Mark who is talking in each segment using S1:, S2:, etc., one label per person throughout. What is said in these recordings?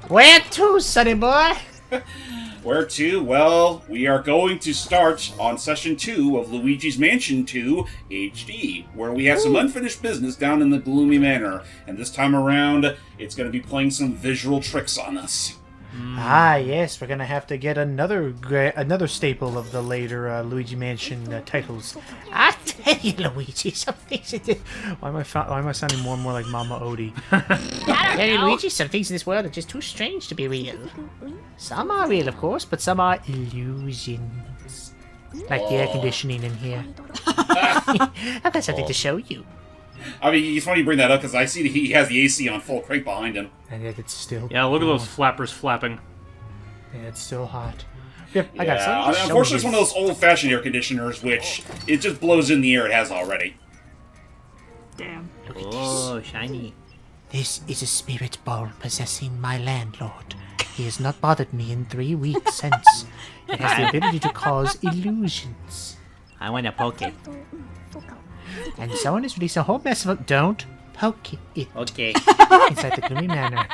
S1: Where to, sonny boy?
S2: Where to? Well, we are going to start on Session 2 of Luigi's Mansion 2 HD, where we have some unfinished business down in the Gloomy Manor, and this time around, it's going to be playing some visual tricks on us.
S1: Ah, yes, we're gonna have to get another staple of the later Luigi Mansion titles. I tell you, Luigi, some things. Why am I sounding more and more like Mama Odie? I tell you, Luigi, some things in this world are just too strange to be real. Some are real, of course, but some are illusions. Like the air conditioning in here. I've got something to show you.
S2: I mean, it's funny you bring that up because I see that he has the AC on full crank behind him.
S1: And yet it's still.
S3: Yeah, look at those flappers flapping.
S1: Yeah, it's still hot. Yep, I got
S2: Yeah,
S1: something.
S2: unfortunately, it's one of those old-fashioned air conditioners, which it just blows in the air it has already.
S4: Damn.
S3: Oh, shiny.
S1: This is a spirit ball possessing my landlord. He has not bothered me in 3 weeks since. It has the ability to cause illusions.
S3: I want to poke it.
S1: And someone has released a whole mess of... Don't poke it.
S3: Okay.
S1: Inside the Gloomy Manor.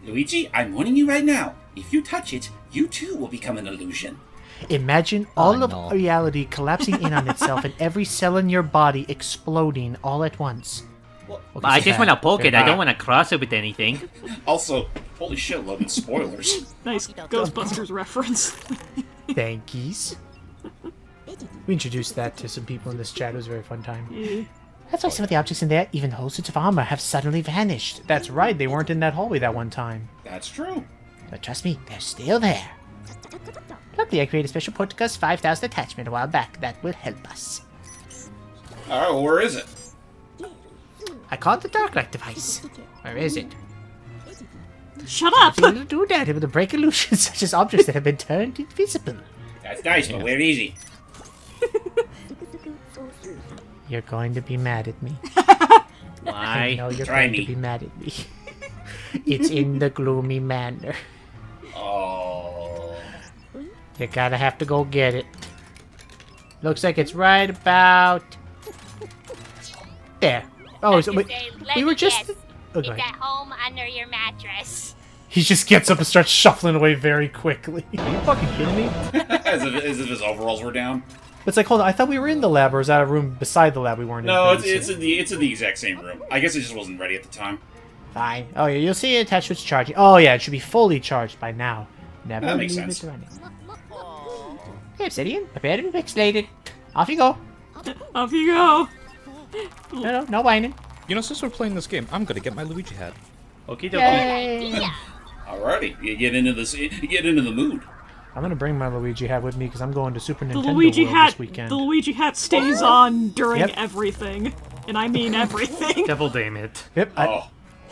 S2: Luigi, I'm warning you right now. If you touch it, you too will become an illusion.
S1: Imagine all of reality collapsing in on itself and every cell in your body exploding all at once.
S3: But I just want to poke it. I don't want to cross it with anything.
S2: Also, holy shit, Logan, spoilers.
S4: Nice Ghostbusters reference.
S1: Thankies. We introduced that to some people in this chat. It was a very fun time.
S4: Yeah.
S1: That's why some of the objects in there, even whole suits of armor, have suddenly vanished. That's right, they weren't in that hallway that one time.
S2: That's true.
S1: But trust me, they're still there. Luckily, I created a special port to cost 5,000 attachment a while back. That will help us.
S2: Alright, well, where is it?
S1: I call it the Darklight device. Where is it?
S4: Shut up!
S1: Able to do that, able to break illusions such as objects that have been turned invisible.
S2: That's nice, but where is he?
S1: You're going to be mad at me. I
S3: Why?
S1: know you're
S2: Try
S1: going
S2: me.
S1: to be mad at me. It's in the Gloomy Manor.
S2: Oh.
S1: You gotta have to go get it. Looks like it's right about... there. Oh, so wait, we were just... Oh,
S5: It's
S1: go ahead.
S5: at home under your mattress.
S1: He just gets up and starts shuffling away very quickly. Are you fucking kidding me?
S2: as if his overalls were down.
S1: It's like, hold on, I thought we were in the lab, or is that a room beside the lab we weren't
S2: No,
S1: in?
S2: it's in the exact same room. I guess it just wasn't ready at the time.
S1: Fine. Oh, yeah, you'll see it attached to its charging. Oh, yeah, it should be fully charged by now. Never
S2: That makes
S1: leave
S2: sense.
S1: it running. Hey, Obsidian, prepare to be pixelated. Off you go.
S4: Off you go!
S1: No whining.
S6: You know, since we're playing this game, I'm gonna get my Luigi hat.
S3: Okie dokie.
S1: Yay.
S2: Alrighty, you get into this. You get into the mood.
S1: I'm gonna bring my Luigi hat with me because I'm going to Super
S4: The
S1: Nintendo
S4: Luigi
S1: World
S4: hat.
S1: this weekend.
S4: The Luigi hat stays on during
S1: Yep.
S4: everything, and I mean everything.
S3: Devil damn it.
S1: Yep,
S2: Oh,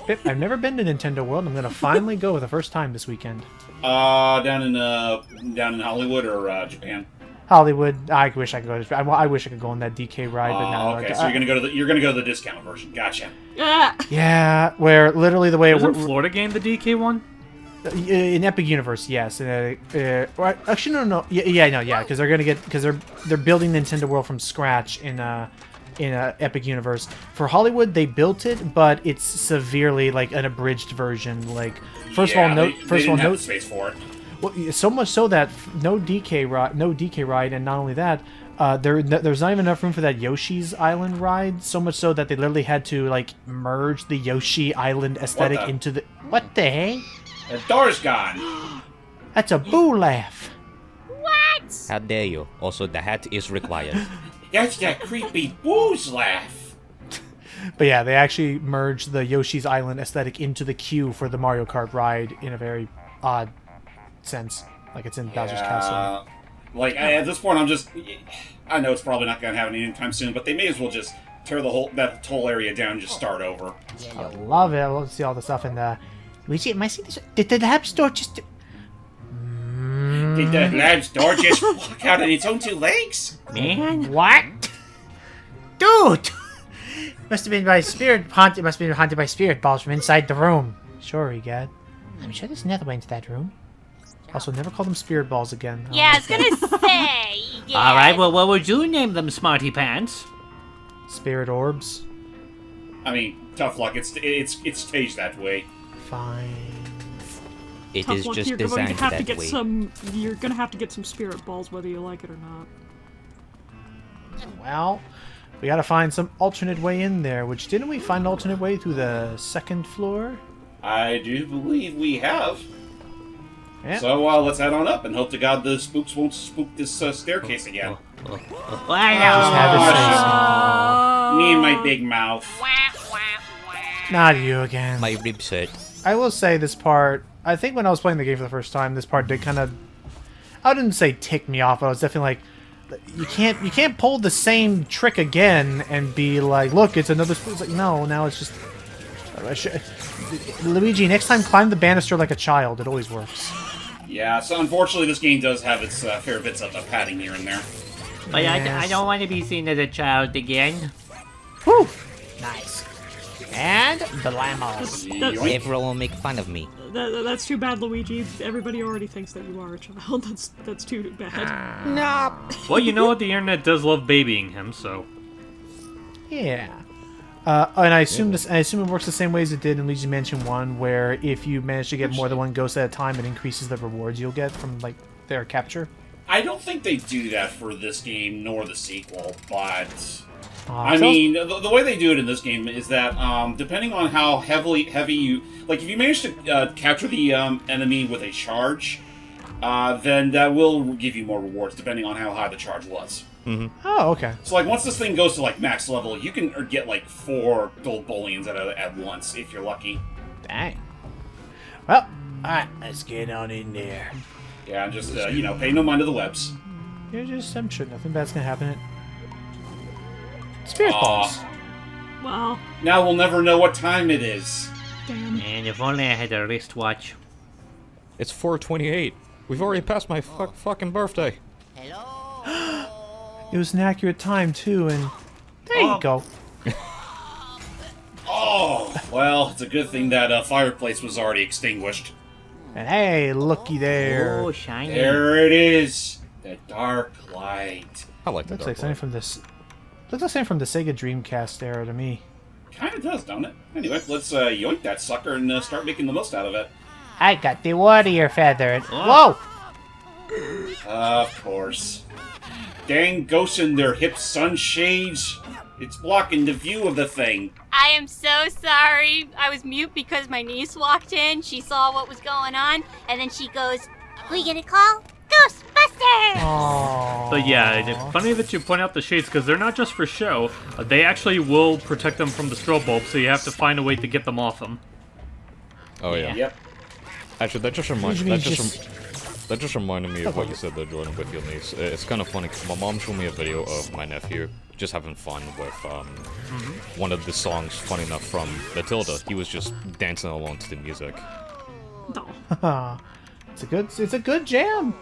S1: I've never been to Nintendo World. I'm gonna finally go for the first time this weekend.
S2: down in Hollywood or Japan.
S1: Hollywood. I wish I could go. I wish I could go on that DK ride, but no.
S2: Okay,
S1: like,
S2: so you're gonna go to the discount version. Gotcha.
S4: Ah,
S1: yeah, where literally the way it
S3: Isn't
S1: works
S3: Florida game the DK one?
S1: in Epic Universe, yes. Actually, no. Yeah, because they're building Nintendo World from scratch in Epic Universe. For Hollywood, they built it, but it's severely like an abridged version. Like, first of all,
S2: they didn't have the space for it.
S1: Well, so much so that no DK ride, and not only that, there's not even enough room for that Yoshi's Island ride. So much so that they literally had to like merge the Yoshi Island aesthetic
S2: What the-
S1: into the. What the heck?
S2: The door's gone.
S1: That's a boo laugh.
S5: What?
S6: How dare you? Also, the hat is required.
S2: That's that creepy booze laugh.
S1: But yeah, they actually merged the Yoshi's Island aesthetic into the queue for the Mario Kart ride in a very odd sense. Like it's in Bowser's Castle.
S2: Like at this point, I know it's probably not gonna happen anytime soon, but they may as well just tear that whole area down and just start over.
S1: I love it. I love to see all the stuff in the. Luigi, am I seeing this? Did the lab store just?
S2: Did the lab's door just walk out on its own two legs?
S3: Man.
S1: What? Dude! Must have been by spirit haunted. Must have been haunted by spirit balls from inside the room. Sure, egad. I'm sure there's another way into that room. Also, never call them spirit balls again.
S5: Yeah, I was gonna say. Yeah.
S3: Alright, well, what would you name them, Smarty Pants?
S1: Spirit orbs.
S2: I mean, tough luck. It's staged that way.
S1: Fine.
S6: It
S4: Tough
S6: is
S4: luck,
S6: just
S4: you're going to
S6: designed
S4: have to
S6: that
S4: get
S6: way.
S4: You're gonna have to get some spirit balls, whether you like it or not.
S1: Well, we gotta find some alternate way in there. Which didn't we find an alternate way through the second floor?
S2: I do believe we have.
S1: Yeah.
S2: So let's head on up and hope to God the spooks won't spook this staircase again.
S1: Just
S3: Wow.
S1: had to say something.
S2: Me and my big mouth.
S5: Wah, wah, wah.
S1: Not you again.
S6: My ribs hurt.
S1: I will say this part. I think when I was playing the game for the first time, this part did kind of. I didn't say tick me off, but I was definitely like, you can't pull the same trick again and be like, look, it's another. It's like, no, now it's just. Luigi, next time climb the banister like a child. It always works.
S2: Yeah, so unfortunately this game does have its fair bits of padding here and there.
S3: But I don't want to be seen as a child again.
S1: Whew! Nice. And blamos.
S2: Yoink.
S6: Everyone will make fun of me.
S4: That's too bad, Luigi. Everybody already thinks that you are a child. That's too bad.
S6: No.
S3: Well, you know what? The internet does love babying him, so.
S1: Yeah. And I assume it works the same way as it did in Luigi's Mansion 1, where if you manage to get more than one ghost at a time, it increases the rewards you'll get from like their capture.
S2: I don't think they do that for this game nor the sequel, but I
S1: So-
S2: mean, the way they do it in this game is that depending on how heavy you like, if you manage to capture the enemy with a charge, then that will give you more rewards depending on how high the charge was.
S1: Oh, okay.
S2: So like once this thing goes to like max level, you can get like 4 gold bullions at once if you're lucky.
S1: Dang. Well, alright, let's get on in there.
S2: Yeah, and just pay no mind to the webs.
S1: I'm sure nothing bad's gonna happen. Spirit
S2: Aw.
S1: balls.
S4: Well,
S2: Now we'll never know what time it is.
S4: damn.
S3: And if only I had a wristwatch.
S6: It's 4:28. We've already passed my fucking birthday.
S1: It was an accurate time too, and there you go.
S2: Oh, well, it's a good thing that fireplace was already extinguished.
S1: And hey, looky there.
S3: Oh, shiny.
S2: There it is, the dark light.
S6: I like the
S1: Looks
S6: dark
S1: like something
S6: light.
S1: from this. Looks like something from the Sega Dreamcast era to me.
S2: Kind of does, don't it? Anyway, let's yoink that sucker and start making the most out of it.
S1: I got the warrior feather. Whoa!
S2: Of course. Dang ghosts and their hip sunshades. It's blocking the view of the thing.
S5: I am so sorry. I was mute because my niece walked in. She saw what was going on, and then she goes, "Who you gonna call? Ghostbusters!"
S1: Aww.
S3: But yeah, it's funny that you point out the shades, because they're not just for show. They actually will protect them from the strobe bulb, so you have to find a way to get them off them.
S6: Oh yeah.
S2: Yep.
S6: Actually, that just reminded me of what you said there, Jordan, with your niece. It's kind of funny because my mom showed me a video of my nephew just having fun with one of the songs. Funny enough, from Matilda, he was just dancing along to the music.
S4: No.
S1: It's a good jam.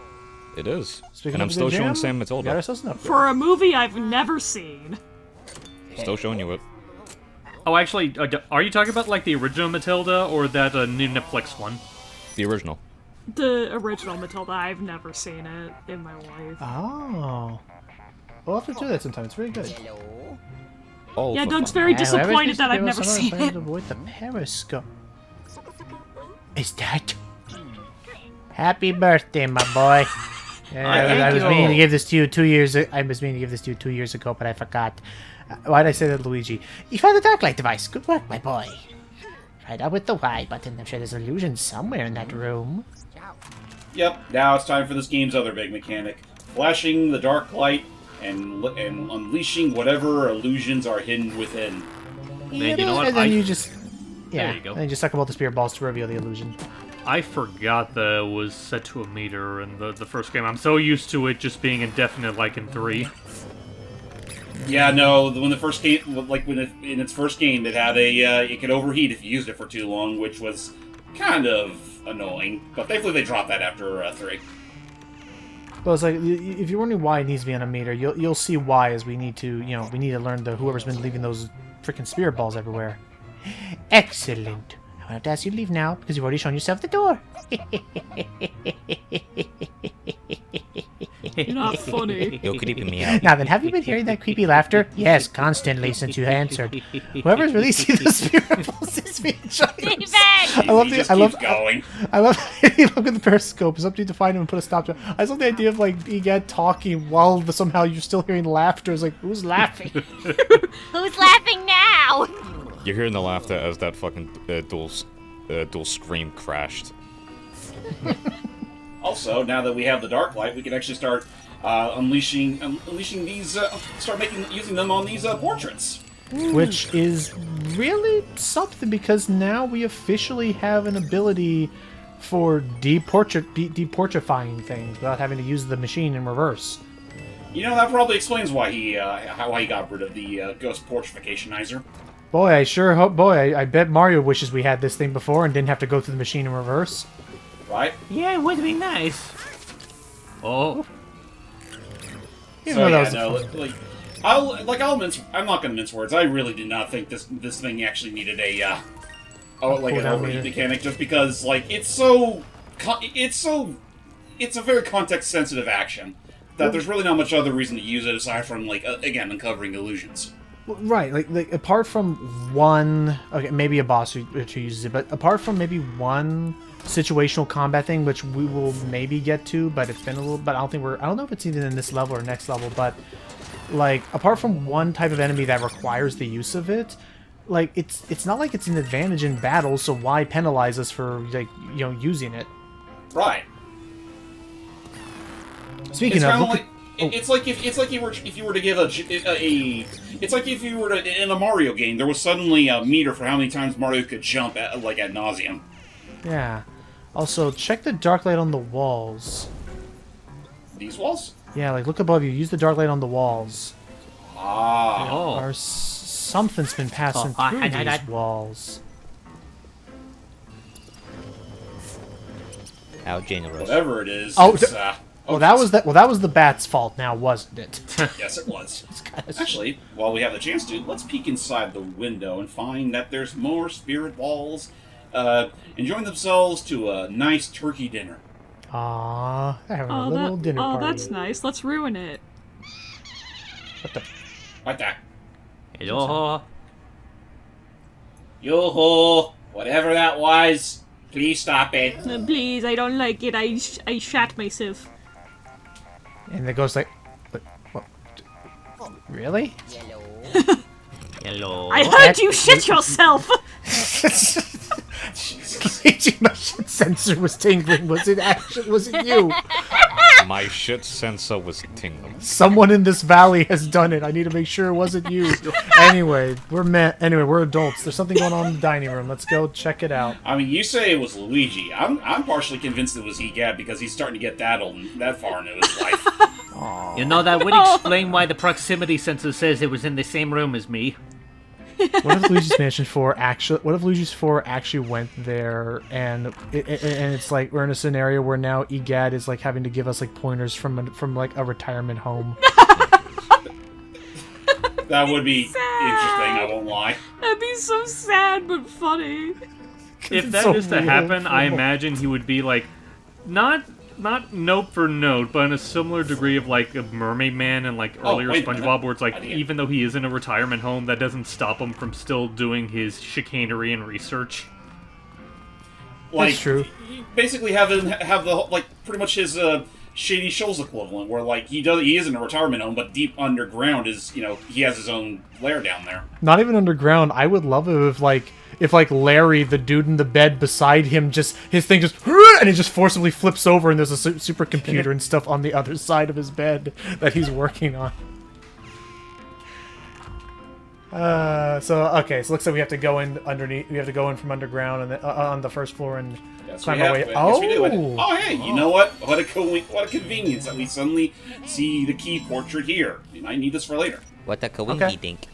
S6: It is,
S1: Speaking
S6: and
S1: of
S6: I'm
S1: a
S6: still
S1: good
S6: showing
S1: jam,
S6: Sam
S1: Got
S6: Matilda.
S1: ourselves an upgrade.
S4: For a movie I've never seen.
S6: Still showing you it.
S3: Oh, actually, are you talking about like the original Matilda or that new Netflix one?
S6: The original.
S4: The original Matilda, I've never seen it in my life.
S1: Oh. We'll have to do that sometime. It's really good.
S6: All
S4: Yeah,
S6: for
S4: Doug's
S6: fun.
S4: very disappointed that I've
S1: There was
S4: never
S1: some
S4: seen
S1: other
S4: it.
S1: to avoid the periscope. Is that? Happy birthday, my boy. I was
S3: you.
S1: meaning to give this to you 2 years. I was meaning to give this to you 2 years ago, but I forgot. Why did I say that, Luigi? You found the dark light device. Good work, my boy. Right up with the Y button. I'm sure there's an illusion somewhere in that room.
S2: Yep, now it's time for this game's other big mechanic. Flashing the dark light and unleashing whatever illusions are hidden within.
S3: Man, you know what?
S1: And then you just... Yeah,
S3: There you go.
S1: and then you just suck about the spirit balls to reveal the illusion.
S3: I forgot that it was set to a meter in the first game. I'm so used to it just being indefinite like in 3.
S2: Yeah, no, when the first game, like in its first game, it had it could overheat if you used it for too long, which was kind of annoying. But thankfully they dropped that after 3.
S1: Well, it's like, if you're wondering why it needs to be on a meter, you'll see why, as we need to learn whoever's been leaving those freaking spirit balls everywhere. Excellent. I don't have to ask you to leave now, because you've already shown yourself the door.
S4: You're not funny.
S6: You're creeping me out.
S1: Now then, have you been hearing that creepy laughter? Yes, constantly since you answered. Whoever's releasing the spirit balls is being shot.
S5: David!
S2: He keeps going.
S1: I love you look at the periscope. It's up to you to find him and put a stop to it. I just love the idea of like Egad talking while somehow you're still hearing laughter. It's like, who's laughing?
S5: Who's laughing now?
S6: You're hearing the laughter as that fucking dual scream crashed.
S2: Also, now that we have the dark light, we can actually start unleashing these. Using them on these portraits.
S1: Which is really something because now we officially have an ability for deportrifying things without having to use the machine in reverse.
S2: You know, that probably explains why he got rid of the ghost portrificationizer.
S1: Boy, I sure hope. Boy, I bet Mario wishes we had this thing before and didn't have to go through the machine in reverse.
S2: Right?
S3: Yeah, it would be nice. Oh.
S1: Even
S2: So
S1: though
S2: yeah,
S1: that was
S2: I'm not gonna mince words. I really did not think this thing actually needed an
S1: Cooldown
S2: overheat
S1: meter.
S2: mechanic, just because like it's a very context sensitive action that there's really not much other reason to use it aside from like again uncovering illusions.
S1: right, like apart from one, okay, maybe a boss who uses it, but apart from maybe one situational combat thing, which we will maybe get to, but it's been a little. But I don't know if it's even in this level or next level, but. Like, apart from one type of enemy that requires the use of it, like, it's not like it's an advantage in battle, so why penalize us for, like, you know, using it?
S2: Right.
S1: Speaking
S2: It's
S1: of,
S2: kind of
S1: look
S2: like it's like if you were to give it's like if you were to in a Mario game there was suddenly a meter for how many times Mario could jump at nauseum.
S1: yeah. Also, check the dark light on the walls.
S2: These walls?
S1: Yeah, like, look above you. Use the dark light on the walls.
S2: Ah.
S3: Oh.
S1: Or something's been passing through these walls.
S6: How generous.
S2: Whatever it is.
S1: Oh,
S2: it's,
S1: Well, that was the bat's fault now, wasn't it?
S2: Yes, it was. Actually, while we have the chance to, let's peek inside the window and find that there's more spirit balls enjoying themselves to a nice turkey dinner.
S1: Aww, they're having a little dinner party.
S4: That's nice. Let's ruin it.
S1: What the?
S2: Right there.
S3: Hello.
S2: Yo-ho! Whatever that was, please stop it.
S4: Please, I don't like it. I shat myself.
S1: And the ghost like, what? Really?
S3: Hello.
S4: I heard you shit yourself!
S1: My shit sensor was tingling. Was it you?
S6: My shit sensor was tingling.
S1: Someone in this valley has done it. I need to make sure it wasn't you. Anyway, we're adults. There's something going on in the dining room. Let's go check it out.
S2: I mean, you say it was Luigi. I'm partially convinced it was Egad because he's starting to get that old and that far into his life.
S3: You know, that would explain why the proximity sensor says it was in the same room as me.
S1: What if Luigi's Mansion 4 actually went there and it's like we're in a scenario where now Egad is like having to give us like pointers from like a retirement home.
S2: That would be interesting, I won't lie.
S4: That'd be so sad but funny.
S3: If that
S1: so
S3: is to
S1: real.
S3: happen, I imagine he would be like, not note for note, but in a similar degree of like a Mermaid Man and like earlier
S2: wait a minute.
S3: SpongeBob, where it's like
S2: Idea.
S3: even though he is in a retirement home, that doesn't stop him from still doing his chicanery and research.
S2: Like,
S1: That's true.
S2: Basically, have the like pretty much his Shady Shoals equivalent, where like he is in a retirement home, but deep underground is he has his own lair down there.
S1: Not even underground. I would love it if Larry, the dude in the bed beside him, his thing just and it just forcibly flips over and there's a supercomputer and stuff on the other side of his bed that he's working on. So it looks like we have to go in underneath. We have to go in from underground and on the first floor and
S2: Yes,
S1: climb
S2: we
S1: our
S2: have.
S1: way.
S2: Yes, we do.
S1: Oh,
S2: Oh, hey, you know what? What a convenience that we suddenly see the key portrait here. You might need this for later.
S6: What a coinky
S1: Okay.
S6: dink.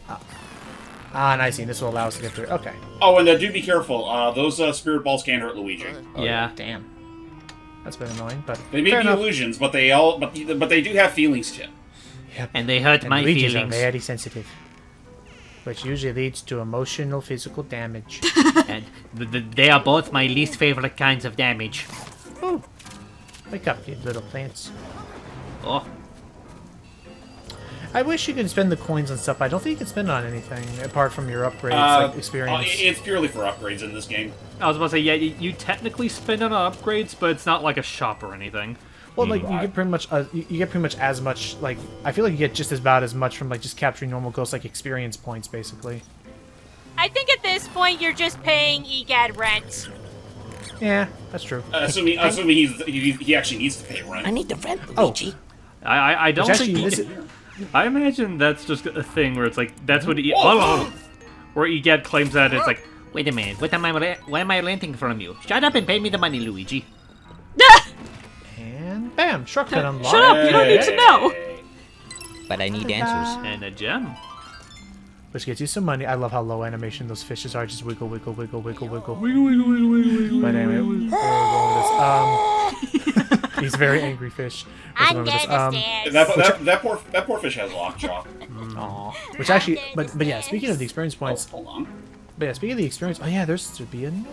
S1: and I see. This will allow us to get through. Okay.
S2: Oh, and do be careful. Those spirit balls can hurt Luigi.
S3: Yeah.
S1: Damn. That's been annoying, but
S2: They may
S1: fair
S2: be
S1: enough.
S2: illusions, but they do have feelings too.
S3: And they hurt
S1: And
S3: my
S1: Luigi's
S3: feelings.
S1: are very sensitive, which usually leads to emotional, physical damage.
S3: And they are both my least favorite kinds of damage.
S1: Wake up, you little plants.
S3: Oh,
S1: I wish you could spend the coins on stuff. But I don't think you can spend it on anything apart from your upgrades, like experience.
S2: It's purely for upgrades in this game.
S3: I was about to say, yeah, you technically spend it on upgrades, but it's not like a shop or anything.
S1: Well, like you get pretty much, you get pretty much as much. Like I feel like you get just about as much from like just capturing normal ghosts, like experience points, basically.
S5: I think at this point you're just paying EGAD rent.
S1: Yeah, that's true.
S2: Assuming he actually needs to pay rent.
S7: I need the rent, Luigi.
S3: I don't
S1: Which
S3: think.
S1: actually,
S3: I imagine that's just a thing where it's like that's what where EGAD claims that it's like,
S7: Wait a minute, what am I renting from you? Shut up and pay me the money, Luigi.
S1: and bam, shortcut unlocked.
S4: Shut up! You don't need to know.
S7: But I need answers.
S3: and a gem.
S1: Which gets you some money. I love how low animation those fishes are. Just wiggle, wiggle, wiggle, wiggle, wiggle. But anyway, where are we going with this? He's a very angry fish. What's
S5: I'm
S1: going with
S5: getting
S1: this?
S5: the stairs.
S2: That poor fish has lockjaw.
S1: Which actually, but yeah, speaking of the experience points,
S2: Hold on.
S1: but yeah, speaking of the experience, oh yeah, there's to be another.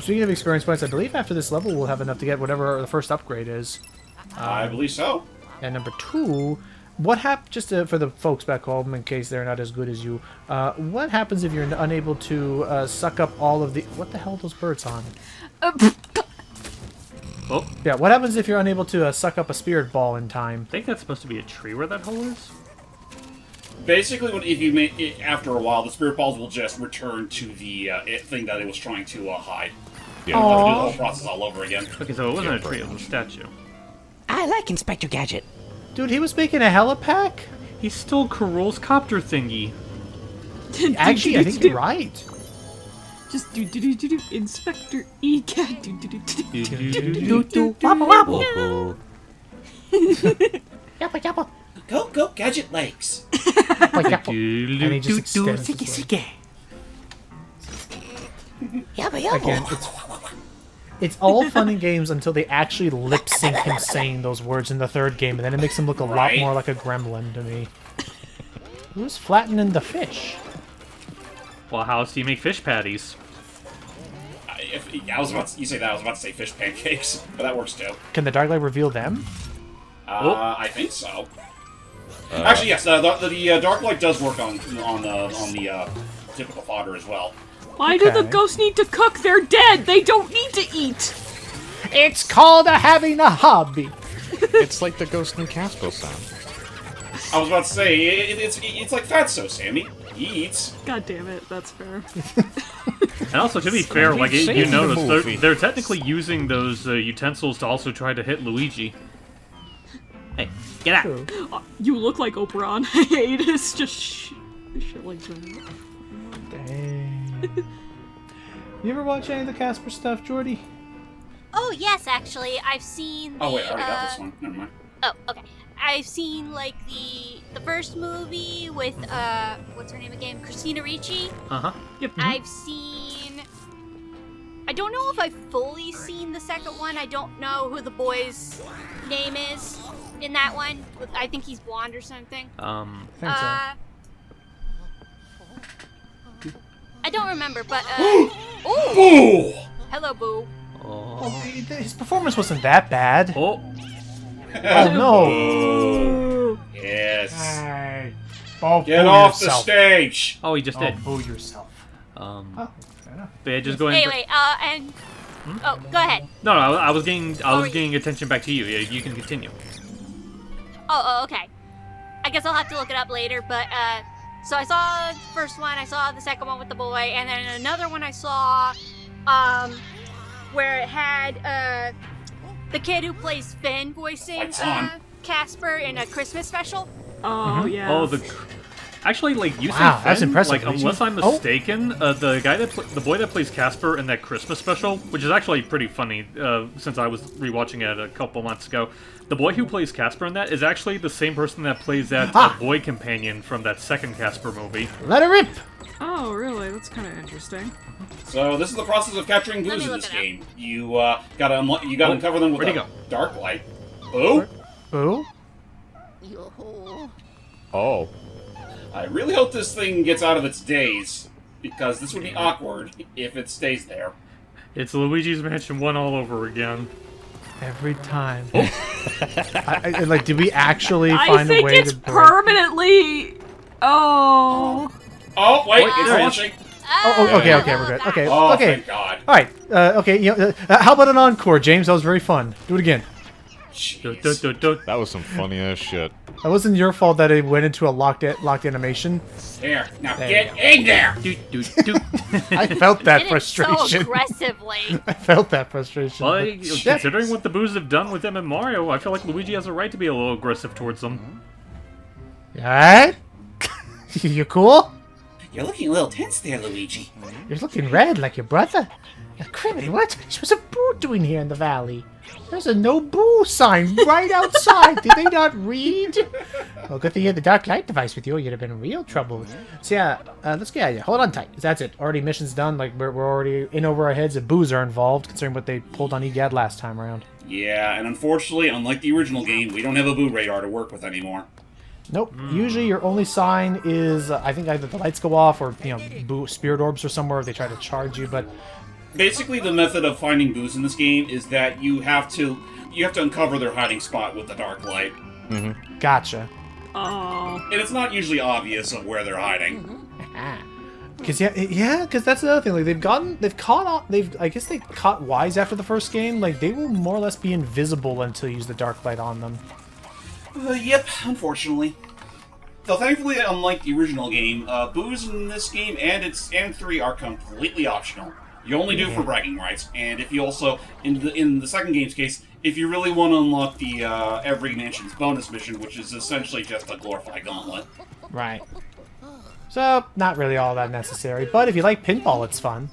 S1: Speaking of experience points, I believe after this level we'll have enough to get whatever the first upgrade is.
S2: I believe so.
S1: And number 2, what just for the folks back home, in case they're not as good as you, what happens if you're unable to suck up all of the... What the hell are those birds on?
S3: Oh,
S1: Yeah, what happens if you're unable to suck up a spirit ball in time?
S3: I think that's supposed to be a tree where that hole is.
S2: Basically, if you make it, after a while, the spirit balls will just return to the thing that it was trying to hide.
S6: Yeah.
S2: You'll have to do the whole process all over again.
S3: Okay, so it wasn't a tree; it was a statue.
S7: I like Inspector Gadget.
S1: Dude, he was making a helipack?
S3: He stole Carol's copter thingy.
S1: Actually, I think you're right.
S4: Just do Inspector EGAD.
S1: Yappa, yappa.
S2: Go, gadget legs.
S1: Like, and he just extends his leg.
S7: Yabba yabba.
S1: Again, it's all fun and games until they actually lip sync him saying those words in the third game, and then it makes him look a lot
S2: Right.
S1: more like a gremlin to me. Who's flattening the fish?
S3: Well, how else do you make fish patties?
S2: I was about to, you say that, I was about to say fish pancakes, but that works too.
S1: Can the dark light reveal them?
S2: I think so. Actually, yes, the dark light does work on the typical fodder as well.
S4: Why do the
S1: Okay.
S4: ghosts need to cook? They're dead. They don't need to eat.
S1: It's called having a hobby.
S6: It's like the Ghost in Casper sound.
S2: I was about to say it's like Fatso, Sammy. He eats.
S4: God damn it, that's fair.
S3: And also, to be fair, like
S6: same
S3: you
S6: in the
S3: notice,
S6: movie.
S3: they're technically using those utensils to also try to hit Luigi.
S7: Hey, get out.
S1: True.
S4: You look like Oberon. I hate it. It's just shit like that.
S1: Dang. You ever watch any of the Casper stuff, Jordy?
S5: Oh yes, actually, I've seen.
S2: Oh wait, I
S5: the,
S2: already got this one. Never mind.
S5: Oh, okay. I've seen like the first movie with what's her name again? Christina Ricci.
S3: Uh huh.
S4: Yep.
S5: I've seen. I don't know if I've fully seen the second one. I don't know who the boy's name is in that one. I think he's blonde or something.
S1: I think so.
S5: I don't remember, but
S2: Ooh!
S5: hello, Boo.
S1: Well, his performance wasn't that bad.
S3: Oh,
S1: Oh no!
S2: Ooh. Yes.
S1: Hey, Bob,
S2: Get
S1: boo
S2: off the
S1: yourself.
S2: stage.
S3: oh, he just did.
S1: Boo yourself.
S3: Oh,
S1: Fair enough.
S3: but yeah, just go ahead.
S5: Anyway, and oh, go ahead.
S3: No, I was getting
S5: Sorry.
S3: getting attention back to you. Yeah, you can continue.
S5: Oh, okay. I guess I'll have to look it up later, but so I saw the first one, I saw the second one with the boy, and then another one I saw where it had the kid who plays Finn voicing
S2: Lights on.
S5: Casper in a Christmas special.
S4: Oh yeah.
S3: Oh, actually, like you
S1: Wow,
S3: say,
S1: that's
S3: Finn,
S1: impressive,
S3: Like,
S1: Luigi.
S3: unless I'm
S1: Oh.
S3: mistaken, the guy the boy that plays Casper in that Christmas special, which is actually pretty funny, since I was rewatching it a couple months ago. The boy who plays Casper in that is actually the same person that plays that boy companion from that second Casper movie.
S1: Let it rip.
S4: Oh really? That's kind of interesting.
S2: So this is the process of capturing
S5: Let
S2: boos
S5: me
S2: in
S5: look
S2: this
S5: it up.
S2: game. You gotta uncover them with
S3: where'd he
S2: a
S3: go?
S2: dark light. Boo!
S1: Boo.
S6: Oh.
S2: I really hope this thing gets out of its daze, because this would be awkward if it stays there.
S3: It's Luigi's Mansion 1 all over again.
S1: Every time. Like, did we actually find a way
S4: I think it's
S1: to break?
S4: permanently. Oh.
S2: Oh, wait, it's
S3: there it is.
S2: launching.
S1: Okay, we're good. Okay,
S2: Oh,
S1: okay.
S2: thank God.
S1: All right. Okay. How about an encore, James? That was very fun. Do it again.
S2: Jeez.
S6: That was some funny ass shit.
S1: That wasn't your fault that it went into a locked animation.
S2: There, now
S1: There
S2: get
S1: you
S2: in there!
S1: I felt that
S5: Did it so
S1: frustration.
S5: aggressively.
S1: I felt that frustration.
S3: Well,
S1: but-
S3: considering what the boos have done with them and Mario, I feel like Luigi has a right to be a little aggressive towards them.
S1: Alright? You cool?
S2: You're looking a little tense there, Luigi.
S1: You're looking red like your brother. Cribbin, what was a boo doing here in the valley? There's a no boo sign right outside. Did they not read? Well, good thing you had the dark light device with you. You'd have been in real trouble. So yeah, let's get out of here. Hold on tight. That's it. Already mission's done. Like we're already in over our heads. If boos are involved, considering what they pulled on EGAD last time around.
S2: Yeah, and unfortunately, unlike the original game, we don't have a boo radar to work with anymore.
S1: Nope. Usually your only sign is, I think either the lights go off or, boo spirit orbs or somewhere if they try to charge you, but...
S2: Basically, the method of finding boos in this game is that you have to uncover their hiding spot with the dark light.
S1: Gotcha.
S4: Oh.
S2: And it's not usually obvious of where they're hiding.
S1: Because because that's the other thing. Like I guess they caught wise after the first game. Like they will more or less be invisible until you use the dark light on them.
S2: Yep, unfortunately. Though thankfully, unlike the original game, boos in this game and 3 are completely optional. You only do it for bragging rights, and if you also, in the second game's case, if you really want to unlock the every mansion's bonus mission, which is essentially just a glorified gauntlet.
S1: Right. So not really all that necessary. But if you like pinball, it's fun.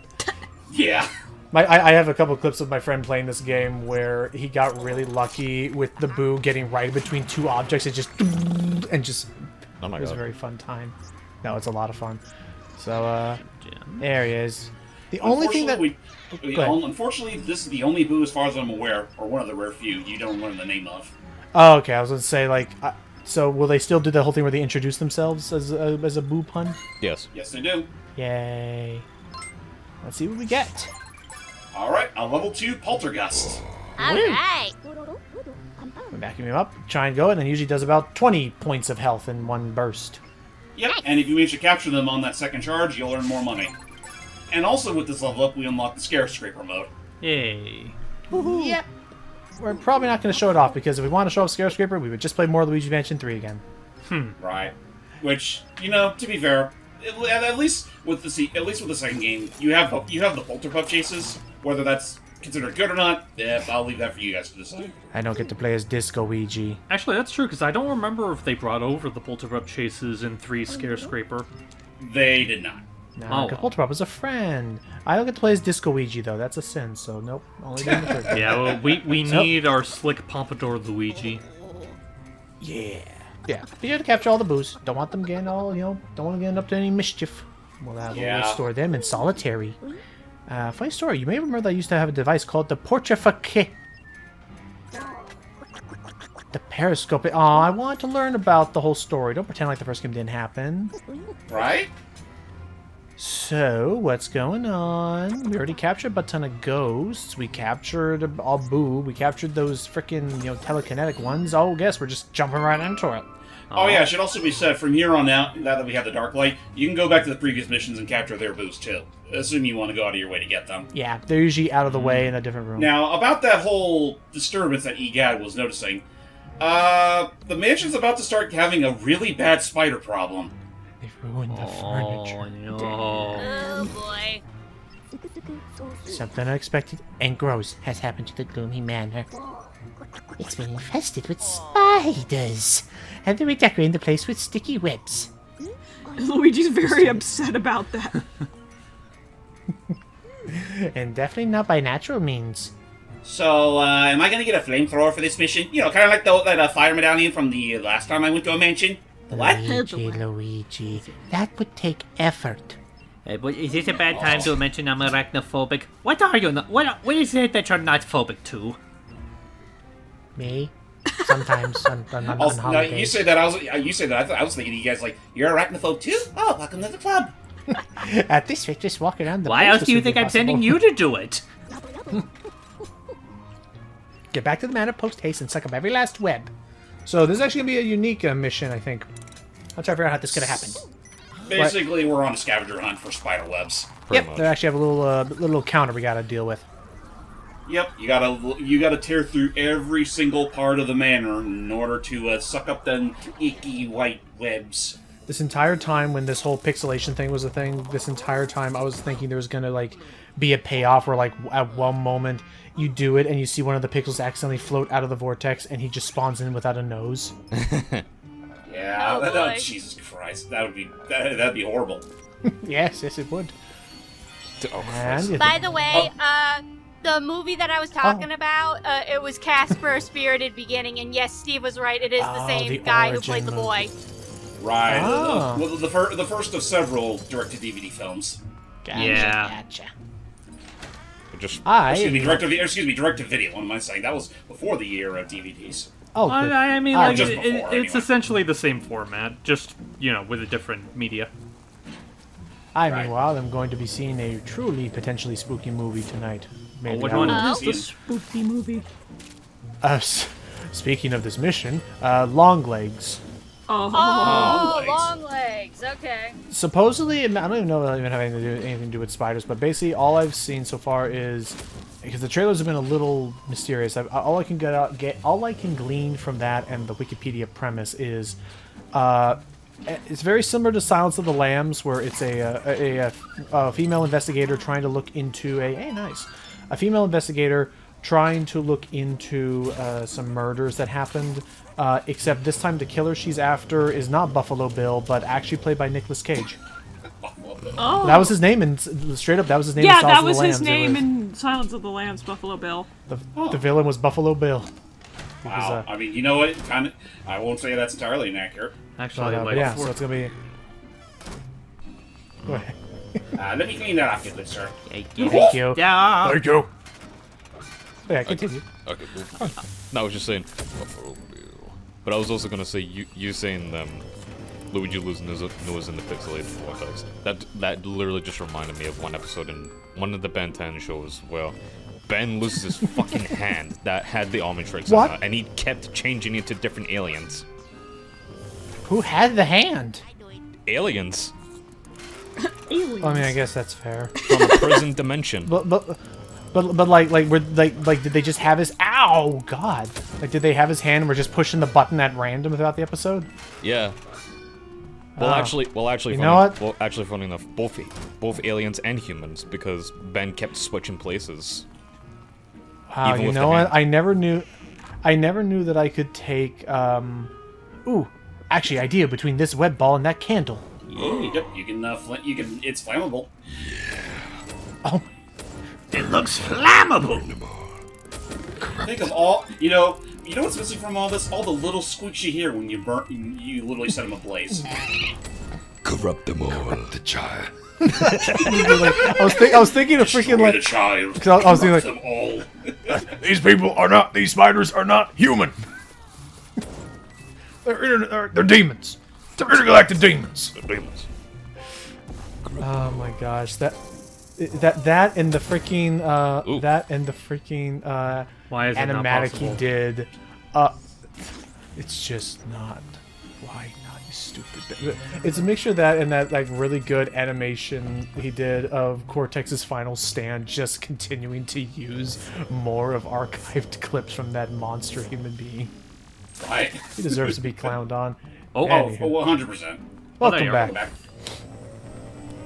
S2: Yeah.
S1: I have a couple clips of my friend playing this game where he got really lucky with the boo getting right between 2 objects. It just
S6: Oh my
S1: it was a
S6: god.
S1: very fun time. No, it's a lot of fun. So there he is. The only thing that Go ahead.
S2: Unfortunately, this is the only boo, as far as I'm aware, or one of the rare few, you don't learn the name of.
S1: Oh, okay. I was gonna say like, so will they still do the whole thing where they introduce themselves as a boo pun?
S6: Yes.
S2: Yes, they do.
S1: Yay! Let's see what we get.
S2: Alright, on level 2, Poltergust.
S5: Alright.
S1: We're backing him up, try and go, and it usually does about 20 points of health in one burst.
S2: Yep, and if you manage to capture them on that second charge, you'll earn more money. And also with this level up, we unlock the Scare Scraper mode.
S3: Yay.
S1: Yep. We're probably not going to show it off because if we want to show off Scare Scraper, we would just play more Luigi Mansion 3 again.
S2: Right. Which, to be fair, at least with the second game, you have the Polterpup chases. Whether that's considered good or not, I'll leave that for you guys to decide.
S1: I don't get to play as Disco Ouija.
S3: Actually, that's true, because I don't remember if they brought over the Polterpup chases in 3 Scare Scraper.
S2: They did not.
S1: No, because Polterpup is a friend. I don't get to play as Disco Ouija, though. That's a sin, so nope. Only doing the third game.
S3: Yeah, well, we need our slick pompadour Luigi.
S1: Yeah. Yeah. Be sure to capture all the boos. Don't want them getting all, don't want them getting up to any mischief. We'll store them in solitary. Funny story, you may remember that I used to have a device called the Portrait. The periscope. Oh, I want to learn about the whole story. Don't pretend like the first game didn't happen.
S2: Right?
S1: So, what's going on? We already captured a ton of ghosts. We captured a boo. We captured those frickin', telekinetic ones. Oh, guess we're just jumping right into it.
S2: Oh yeah, it should also be said, from here on out, now that we have the Dark Light, you can go back to the previous missions and capture their boos too. Assuming you want to go out of your way to get them.
S1: Yeah, they're usually out of the way in a different room.
S2: Now, about that whole disturbance that EGAD was noticing, the mansion's about to start having a really bad spider problem.
S1: They ruined the furniture.
S3: no.
S5: Oh boy.
S1: Something unexpected and gross has happened to the gloomy manor. It's been infested with spiders, and they're redecorating the place with sticky webs.
S4: Luigi's very upset about that.
S1: And definitely not by natural means.
S2: So, am I gonna get a flamethrower for this mission? Kind of like that fire medallion from the last time I went to a mansion? What?
S1: Luigi, that would take effort.
S7: But is this a bad time to mention I'm arachnophobic? What are you? What is it that you're not phobic to?
S1: Me? Sometimes on
S2: Also, no,
S1: holidays.
S2: you say that. I was thinking you guys like, you're arachnophobe too? Oh, welcome to the club.
S1: At this rate, just walk around the
S7: Why
S1: place
S7: else do you
S1: would be
S7: think I'm sending
S1: impossible.
S7: you to do it?
S1: Get back to the manor post haste and suck up every last web. So this is actually going to be a unique mission, I think. I'll try to figure out how this could have happened.
S2: Basically, we're on a scavenger hunt for spider webs.
S6: Pretty
S1: Yep,
S6: much.
S1: they actually have a little counter we got to deal with.
S2: Yep, you gotta tear through every single part of the manor in order to suck up them icky white webs.
S1: This entire time when this whole pixelation thing was a thing, this entire time I was thinking there was going to, like, be a payoff where, like, at one moment you do it and you see one of the pixels accidentally float out of the vortex and he just spawns in without a nose.
S2: Yeah,
S5: Oh, boy.
S2: Jesus Christ, that'd be horrible.
S1: Yes, it would.
S6: Oh,
S1: And
S6: Christ.
S5: By the way, the movie that I was talking about, it was Casper: Spirited Beginning, and yes, Steve was right. It is the
S1: Oh,
S5: same
S1: the
S5: guy who
S1: origin
S5: played the boy.
S2: Right.
S1: Ah.
S2: Well, the first of several direct-to-DVD films.
S1: Gotcha,
S3: Yeah.
S1: Gotcha.
S6: Just
S2: Excuse me, direct-to-video. What am I saying? That was before the year of DVDs.
S1: Oh, good.
S3: I mean,
S1: Ah,
S3: like,
S2: just before,
S3: it's
S2: anyway.
S3: essentially the same format, just, with a different media.
S1: Meanwhile, I'm going to be seeing a truly potentially spooky movie tonight. Maybe
S3: which
S1: I
S3: one?
S1: will-
S4: What is
S2: See
S4: the
S2: it.
S4: spooky movie?
S1: Speaking of this mission, Long Legs.
S5: Oh,
S2: legs.
S5: long legs. Okay.
S1: Supposedly, I don't even know if it even have anything to do with spiders, but basically all I've seen so far is because the trailers have been a little mysterious. All I can glean from that and the Wikipedia premise is, it's very similar to Silence of the Lambs, where it's a female investigator trying to look into a female investigator trying to look into some murders that happened. Except this time the killer she's after is not Buffalo Bill, but actually played by Nicolas Cage.
S4: Oh,
S1: That was his name, and straight up, that was his name. in
S4: yeah,
S1: Silence
S4: that
S1: of the
S4: was his
S1: Lambs. It
S4: name
S1: was-
S4: in Silence of the Lambs, Buffalo Bill.
S1: the villain was Buffalo Bill.
S2: Wow. I mean, you know what? I won't say that's entirely inaccurate.
S3: Actually,
S1: But,
S3: like,
S1: yeah,
S3: before-
S1: so it's gonna be. Go ahead.
S2: Let me clean that up, good sir.
S1: Thank you.
S7: Yeah.
S1: Thank you. Yeah, continue.
S6: Okay, cool. No, I was just saying Buffalo Bill. But I was also gonna say you saying Luigi losing his nose in the pixelated vortex. That literally just reminded me of one episode in one of the Ben 10 shows where Ben loses his fucking hand that had the Omnitrix
S1: What?
S6: in it, and he kept changing into different aliens.
S1: Who had the hand?
S6: Aliens
S4: Aliens.
S1: I mean, I guess that's fair.
S6: from a prison dimension.
S1: But did they just have his? Ow, God! Like, did they have his hand and were just pushing the button at random throughout the episode?
S6: Yeah. Well,
S1: Ah.
S6: actually,
S1: You know what?
S6: funny enough, both aliens and humans, because Ben kept switching places.
S1: Wow,
S6: Even
S1: you
S6: with
S1: know
S6: the
S1: what?
S6: hand.
S1: I never knew that I could take. Ooh, actually, idea between this web ball and that candle.
S2: Yep, you can. It's flammable.
S1: Oh,
S7: It looks flammable.
S2: Think of all. You know what's missing from all this? All the little squeaks you hear when you literally set them ablaze.
S8: Corrupt them all. Corrupt the child.
S1: I was thinking of freaking
S2: Destroy
S1: like.
S2: the child.
S1: 'Cause I was thinking,
S2: Corrupt them all.
S8: These spiders are not human. They're demons. They're intergalactic demons.
S6: Demons.
S1: Oh my gosh, that and the freaking
S3: Why is it not
S1: animatic he
S3: possible?
S1: did. It's just not. Why not, you stupid? It's a mixture of that and that like really good animation he did of Cortex's final stand, just continuing to use more of archived clips from that monster human being.
S2: Right.
S1: He deserves to be clowned on.
S3: Oh,
S1: Anywho.
S2: 100%.
S3: Oh, there
S1: Welcome
S3: you are.
S1: back.
S2: Back.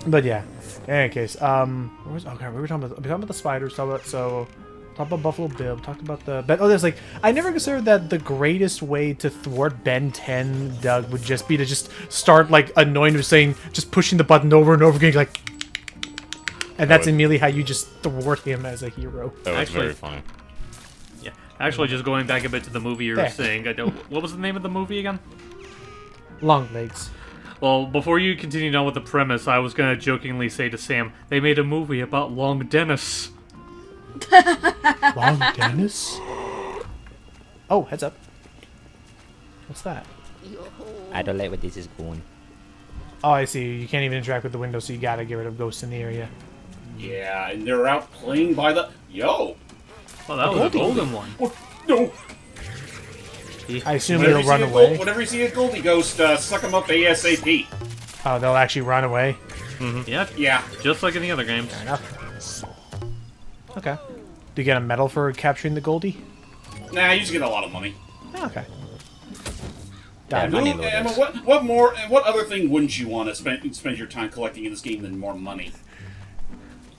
S1: But yeah, in any case, we were talking about the spiders. Talk about Buffalo Bill. Talked about there's like I never considered that the greatest way to thwart Ben 10, Doug, would just be to just start like annoying him saying just pushing the button over and over again like, and that's immediately how you just thwart him as a hero.
S6: That was
S3: Actually-
S6: very funny.
S3: Yeah. Actually, just going back a bit to the movie you were
S1: There.
S3: saying, what was the name of the movie again?
S1: Long legs.
S3: Well, before you continued on with the premise, I was gonna jokingly say to Sam, they made a movie about Long Dennis.
S1: Long Dennis. Oh, heads up. What's that?
S7: I don't like where this is going.
S1: Oh, I see. You can't even interact with the window, so you gotta get rid of ghosts in the area.
S2: Yeah, and they're out playing by the. Yo!
S3: Oh, that was a golden one.
S2: No.
S1: I assume he'll run away.
S2: Whenever you see a Goldie Ghost, suck him up ASAP.
S1: Oh, they'll actually run away?
S3: Yep.
S2: Yeah.
S3: Just like in the other games.
S1: Fair enough. Okay. Do you get a medal for capturing the Goldie?
S2: Nah, you just get a lot of money.
S1: Oh, okay.
S6: Yeah, money
S2: Emma,
S6: loaders.
S2: what other thing wouldn't you want to spend your time collecting in this game than more money?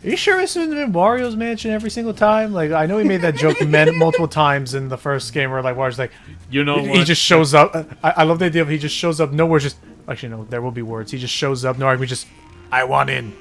S1: Are you sure it's in Wario's mansion every single time? Like, I know he made that joke multiple times in the first game where, like, Wario's like,
S3: You know
S1: he
S3: what?
S1: just shows up. I love the idea of he just shows up, nowhere, just, actually, no, there will be words. He just shows up, no argument, just, I want in.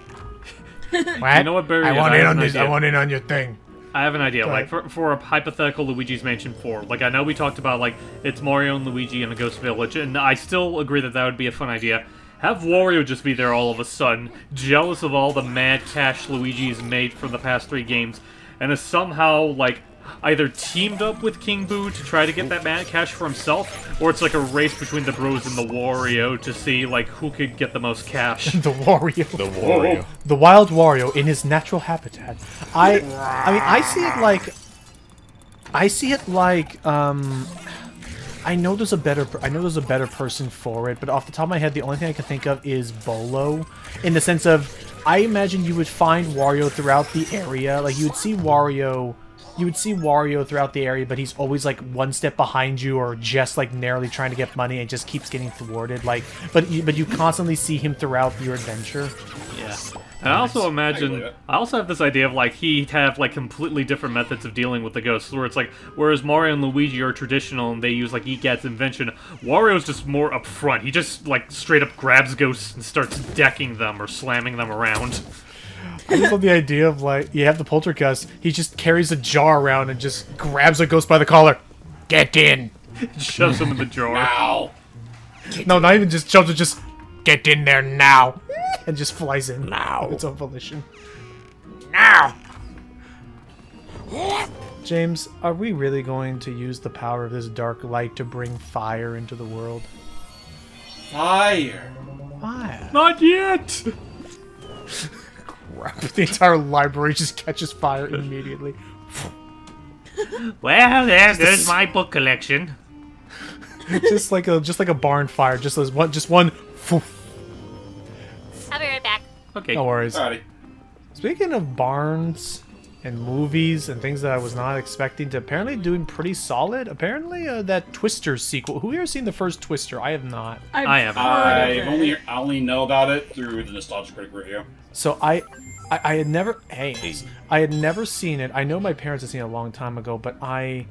S1: What?
S3: You know what, Barry?
S1: I want
S3: I
S1: in
S3: have
S1: on
S3: an
S1: this, I
S3: idea.
S1: want in on your thing.
S3: I have an idea.
S1: Go
S3: Like for a hypothetical Luigi's Mansion 4. Like I know we talked about like it's Mario and Luigi in a Ghost Village, and I still agree that that would be a fun idea. Have Wario just be there all of a sudden, jealous of all the mad cash Luigi's made for the past 3 games, and has somehow like either teamed up with King Boo to try to get that mad cash for himself, or it's like a race between the bros and the Wario to see like who could get the most cash.
S1: The Wario.
S6: The Wario.
S1: The wild Wario in his natural habitat. I mean, I see it like, I know there's a better person for it, but off the top of my head, the only thing I can think of is Bolo, in the sense of, I imagine you would find Wario throughout the area, like you would see Wario throughout the area, but he's always like one step behind you, or just like narrowly trying to get money and just keeps getting thwarted. Like, but you constantly see him throughout your adventure.
S3: Yeah. And I also imagine, I also have this idea of like he'd have like completely different methods of dealing with the ghosts, where it's like, whereas Mario and Luigi are traditional and they use like EGAT's invention, Wario's just more upfront. He just like straight up grabs ghosts and starts decking them or slamming them around.
S1: I just love the idea of like, you have the poltergeist, he just carries a jar around and just grabs a ghost by the collar. Get in!
S3: Shoves them in the jar.
S2: Wow.
S1: No, not even just shoves it, just get in there now! And just flies in. Now. Of its own volition. Now! James, are we really going to use the power of this dark light to bring fire into the world?
S2: Fire.
S1: Fire?
S3: Not yet!
S1: Crap, the entire library just catches fire immediately.
S7: Well, there goes my book collection.
S1: just like a barn fire, just one.
S5: I'll be right back.
S3: Okay.
S1: No worries.
S2: Alrighty.
S1: Speaking of barns and movies and things that I was not expecting to apparently doing pretty solid. Apparently, that Twister sequel. Who here seen the first Twister? I have not.
S3: I haven't.
S2: I only know about it through the Nostalgia Critic review.
S1: So I had never. Hey, I had never seen it. I know my parents had seen it a long time ago, but I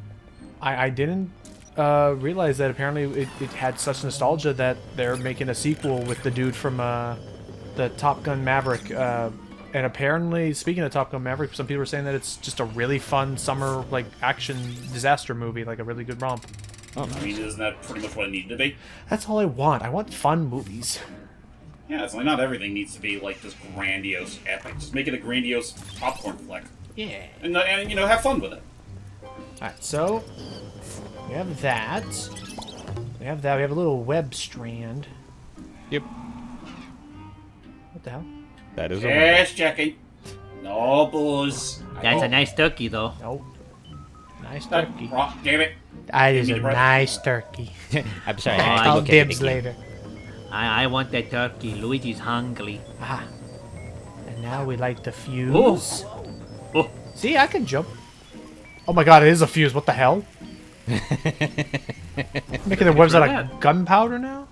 S1: didn't realize that apparently it had such nostalgia that they're making a sequel with the dude from the Top Gun Maverick. And apparently, speaking of Top Gun Maverick, some people are saying that it's just a really fun summer like action disaster movie, like a really good romp.
S2: I mean, isn't that pretty much what it needed to be?
S1: That's all I want. I want fun movies.
S2: Yeah, it's like not everything needs to be like this grandiose epic. Just make it a grandiose popcorn flick.
S1: Yeah.
S2: And you know, have fun with it.
S1: Alright, so we have that. We have that. We have a little web strand.
S6: Yep.
S1: What the hell?
S6: That is a
S2: Yes, Jackie. No booze.
S7: That's a nice turkey, though.
S1: Nope. Nice
S2: That
S1: turkey.
S2: rock, damn it.
S1: That is
S2: Give
S1: a
S2: me the rest.
S1: nice turkey.
S6: I'm sorry.
S7: Oh,
S6: I
S1: I'll
S6: look at it
S1: dibs
S6: again.
S1: later.
S7: I want that turkey. Luigi's hungry.
S1: Ah. And now we light the fuse.
S3: Oh.
S1: See, I can jump. Oh my god, it is a fuse. What the hell? Making their webs out of gunpowder now?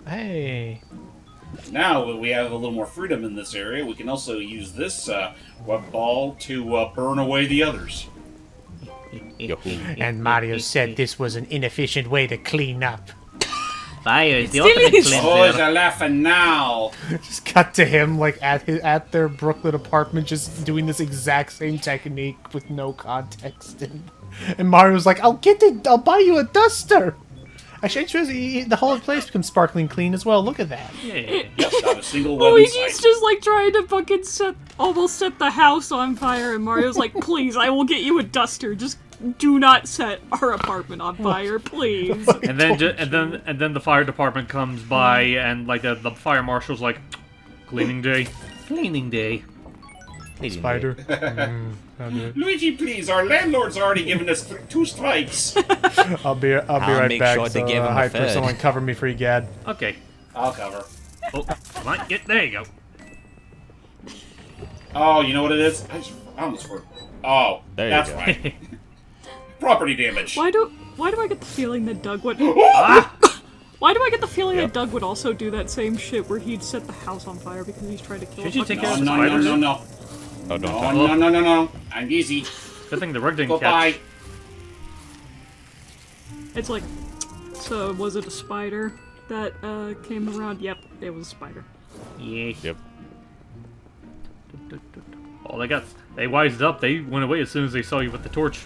S1: Hey.
S2: Now that we have a little more freedom in this area, we can also use this web ball to burn away the others.
S6: Yahoo.
S1: And Mario said this was an inefficient way to clean up.
S7: Fire is the
S4: still
S7: ultimate
S4: is.
S2: Boys
S7: cleanser.
S2: are laughing now.
S1: Just cut to him like at their Brooklyn apartment, just doing this exact same technique with no context. And Mario's like, I'll buy you a duster. Actually, the whole place becomes sparkling clean as well. Look at that.
S3: Yeah.
S2: Yep, not a single web in
S4: Luigi's
S2: sight.
S4: just like trying to fucking almost set the house on fire, and Mario's like, please, I will get you a duster. Just do not set our apartment on fire, please.
S3: And then the fire department comes by and like the fire marshal's like, cleaning day.
S7: Cleaning day.
S1: Spider. I'll do it.
S2: Luigi, please, our landlord's already given us 2 strikes.
S1: I'll be right
S6: make
S1: back.
S6: sure
S1: So,
S6: to give him a
S1: Hyper,
S6: fed.
S1: someone cover me for you, Gad.
S3: Okay.
S2: I'll cover.
S3: Oh, come on, there you go.
S2: Oh, you know what it is? I almost forgot. Oh,
S6: There you
S2: that's
S6: go.
S2: right. Property damage.
S4: Why do I get the feeling that Doug would?
S3: Ah!
S4: Why do I get the feeling that Doug would also do that same shit where he'd set the house on fire because he's trying to kill?
S3: Should you
S4: a
S3: take
S4: fucking
S3: care of the
S2: No, no, no,
S3: spiders?
S2: no, no.
S6: Oh, don't
S2: No,
S6: touch.
S2: no, no, no, no. I'm easy.
S3: Good thing the rug didn't
S2: Goodbye.
S3: catch.
S4: It's like, so was it a spider that came around? Yep, it was a spider.
S3: Yeah.
S6: Yep.
S3: Oh, they wised up. They went away as soon as they saw you with the torch.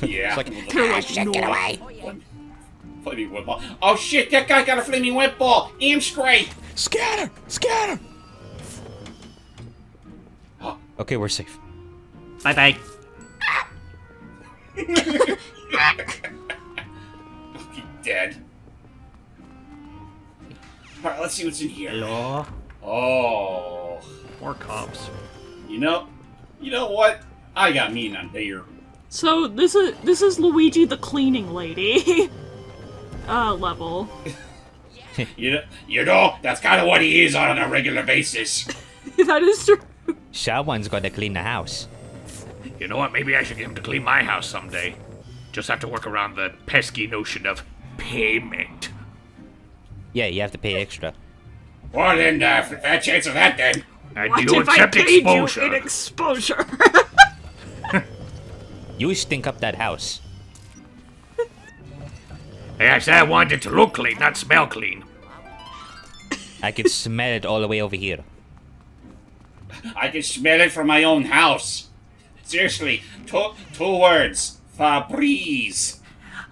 S2: Yeah.
S4: They're like, no.
S2: Flaming whip ball. Oh shit, that guy got a flaming whip ball. Aim straight.
S6: Scatter! Scatter! Okay, we're safe.
S7: Bye bye.
S2: He's dead. Alright, let's see what's in here.
S3: Hello?
S2: Oh.
S3: More cops.
S2: You know what? I got mean on here.
S4: So this is Luigi the cleaning lady. Level.
S2: You know, that's kind of what he is on a regular basis.
S4: That is true.
S7: Someone's gonna clean the house.
S8: You know what? Maybe I should get him to clean my house someday. Just have to work around the pesky notion of payment.
S7: Yeah, you have to pay extra.
S2: Well then, fat chance of that then.
S8: And
S4: What
S8: you
S4: if I
S8: accept
S4: paid
S8: exposure.
S4: you in exposure?
S7: You stink up that house.
S8: Hey, I said I wanted it to look clean, not smell clean.
S7: I can smell it all the way over here.
S2: I can smell it from my own house. Seriously, two words. Febreze.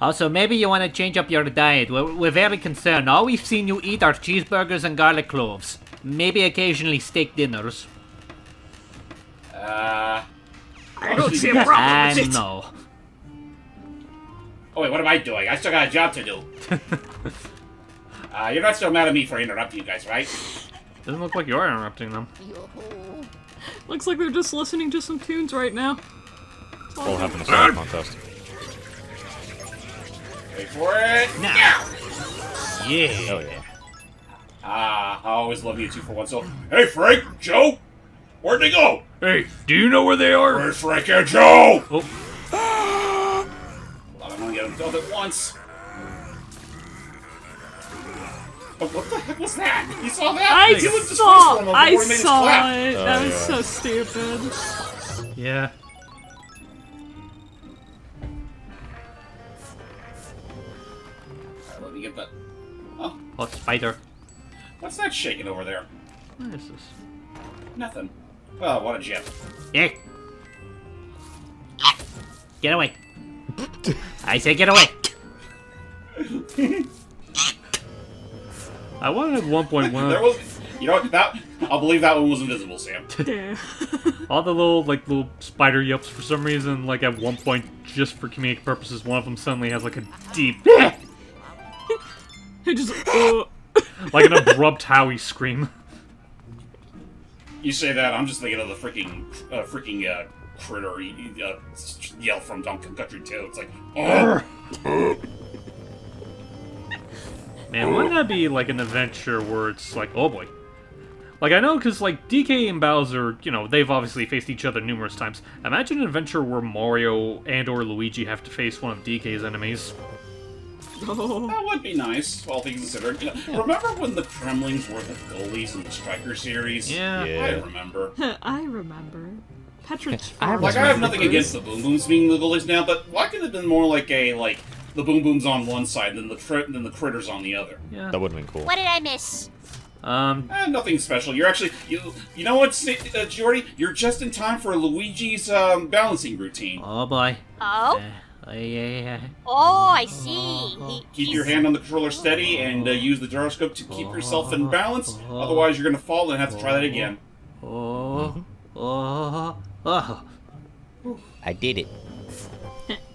S7: Also, maybe you want to change up your diet. We're very concerned. All we've seen you eat are cheeseburgers and garlic cloves. Maybe occasionally steak dinners.
S4: I don't see a problem
S7: I
S4: with it.
S7: know.
S2: Oh wait, what am I doing? I still got a job to do. You're not still mad at me for interrupting you guys, right?
S3: Doesn't look like you are interrupting them.
S4: Looks like they're just listening to some tunes right now.
S6: All happened in a song contest.
S2: Wait for it.
S7: Now. Yeah.
S6: Hell yeah.
S2: I always love you two for one. So, hey Frank, Joe, where'd they go?
S8: Hey, do you know where they are?
S2: Where's Frank and Joe?
S3: Oh,
S2: I'm gonna get them killed at once. Oh, what the heck was that? You saw that?
S4: I
S2: He looked
S4: saw
S2: disgraceful before he made his clap.
S4: it.
S6: Oh,
S4: That was
S6: yeah.
S4: so stupid.
S3: yeah.
S2: Alright, let me get that.
S3: Oh, spider.
S2: What's that shaking over there?
S3: What is this?
S2: Nothing. Oh, what a jet.
S7: Yeah. Get away. I say get away.
S3: I wanted at one point one
S2: There
S3: of
S2: was, you know what? I'll believe that one was invisible, Sam.
S4: Yeah.
S3: all the little spider yelps for some reason. Like at one point, just for comedic purposes, one of them suddenly has like a deep,
S4: It just.
S3: like an abrupt Howie scream.
S2: You say that, I'm just thinking of the freaking critter yell from Donkey Country 2. It's like, oh,
S3: Man, wouldn't that be like an adventure where it's like, oh boy. Like, I know, because, like, DK and Bowser, you know, they've obviously faced each other numerous times. Imagine an adventure where Mario and or Luigi have to face one of DK's enemies.
S4: Oh.
S2: that would be nice, all things considered. You know, remember when the Kremlings were the goalies in the Striker series?
S3: Yeah.
S6: Yeah.
S2: I remember.
S4: I remember. Petrich.
S2: Like, I have nothing against the Boom Booms being the goalies now, but why could it have been more like the Boom Booms on one side than the Critters on the other?
S3: Yeah.
S6: That would have been cool.
S5: What did I miss?
S2: Nothing special. You're actually you know what, Jordy? You're just in time for Luigi's balancing routine.
S7: Oh boy.
S5: Oh?
S7: Yeah.
S5: Oh, I see.
S2: Keep your hand on the controller steady and use the gyroscope to keep yourself in balance. Otherwise, you're gonna fall and have to try that again.
S7: Oh. I did it.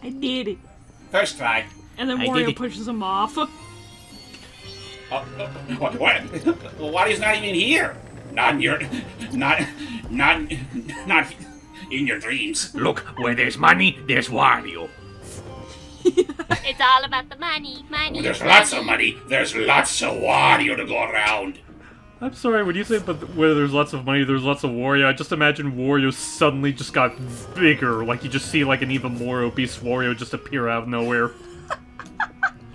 S4: I did it.
S2: First try.
S4: And then
S7: I did
S4: Wario
S7: it.
S4: pushes him off.
S2: What? Well, Waddy's not even here. Not in your, not in your dreams.
S8: Look, where there's money, there's Wario.
S5: It's all about the money, money.
S2: There's lots of money. There's lots of Wario to go around.
S3: I'm sorry, when you say but where there's lots of money, there's lots of Wario, I just imagine Wario suddenly just got bigger. Like you just see like an even more obese Wario just appear out of nowhere.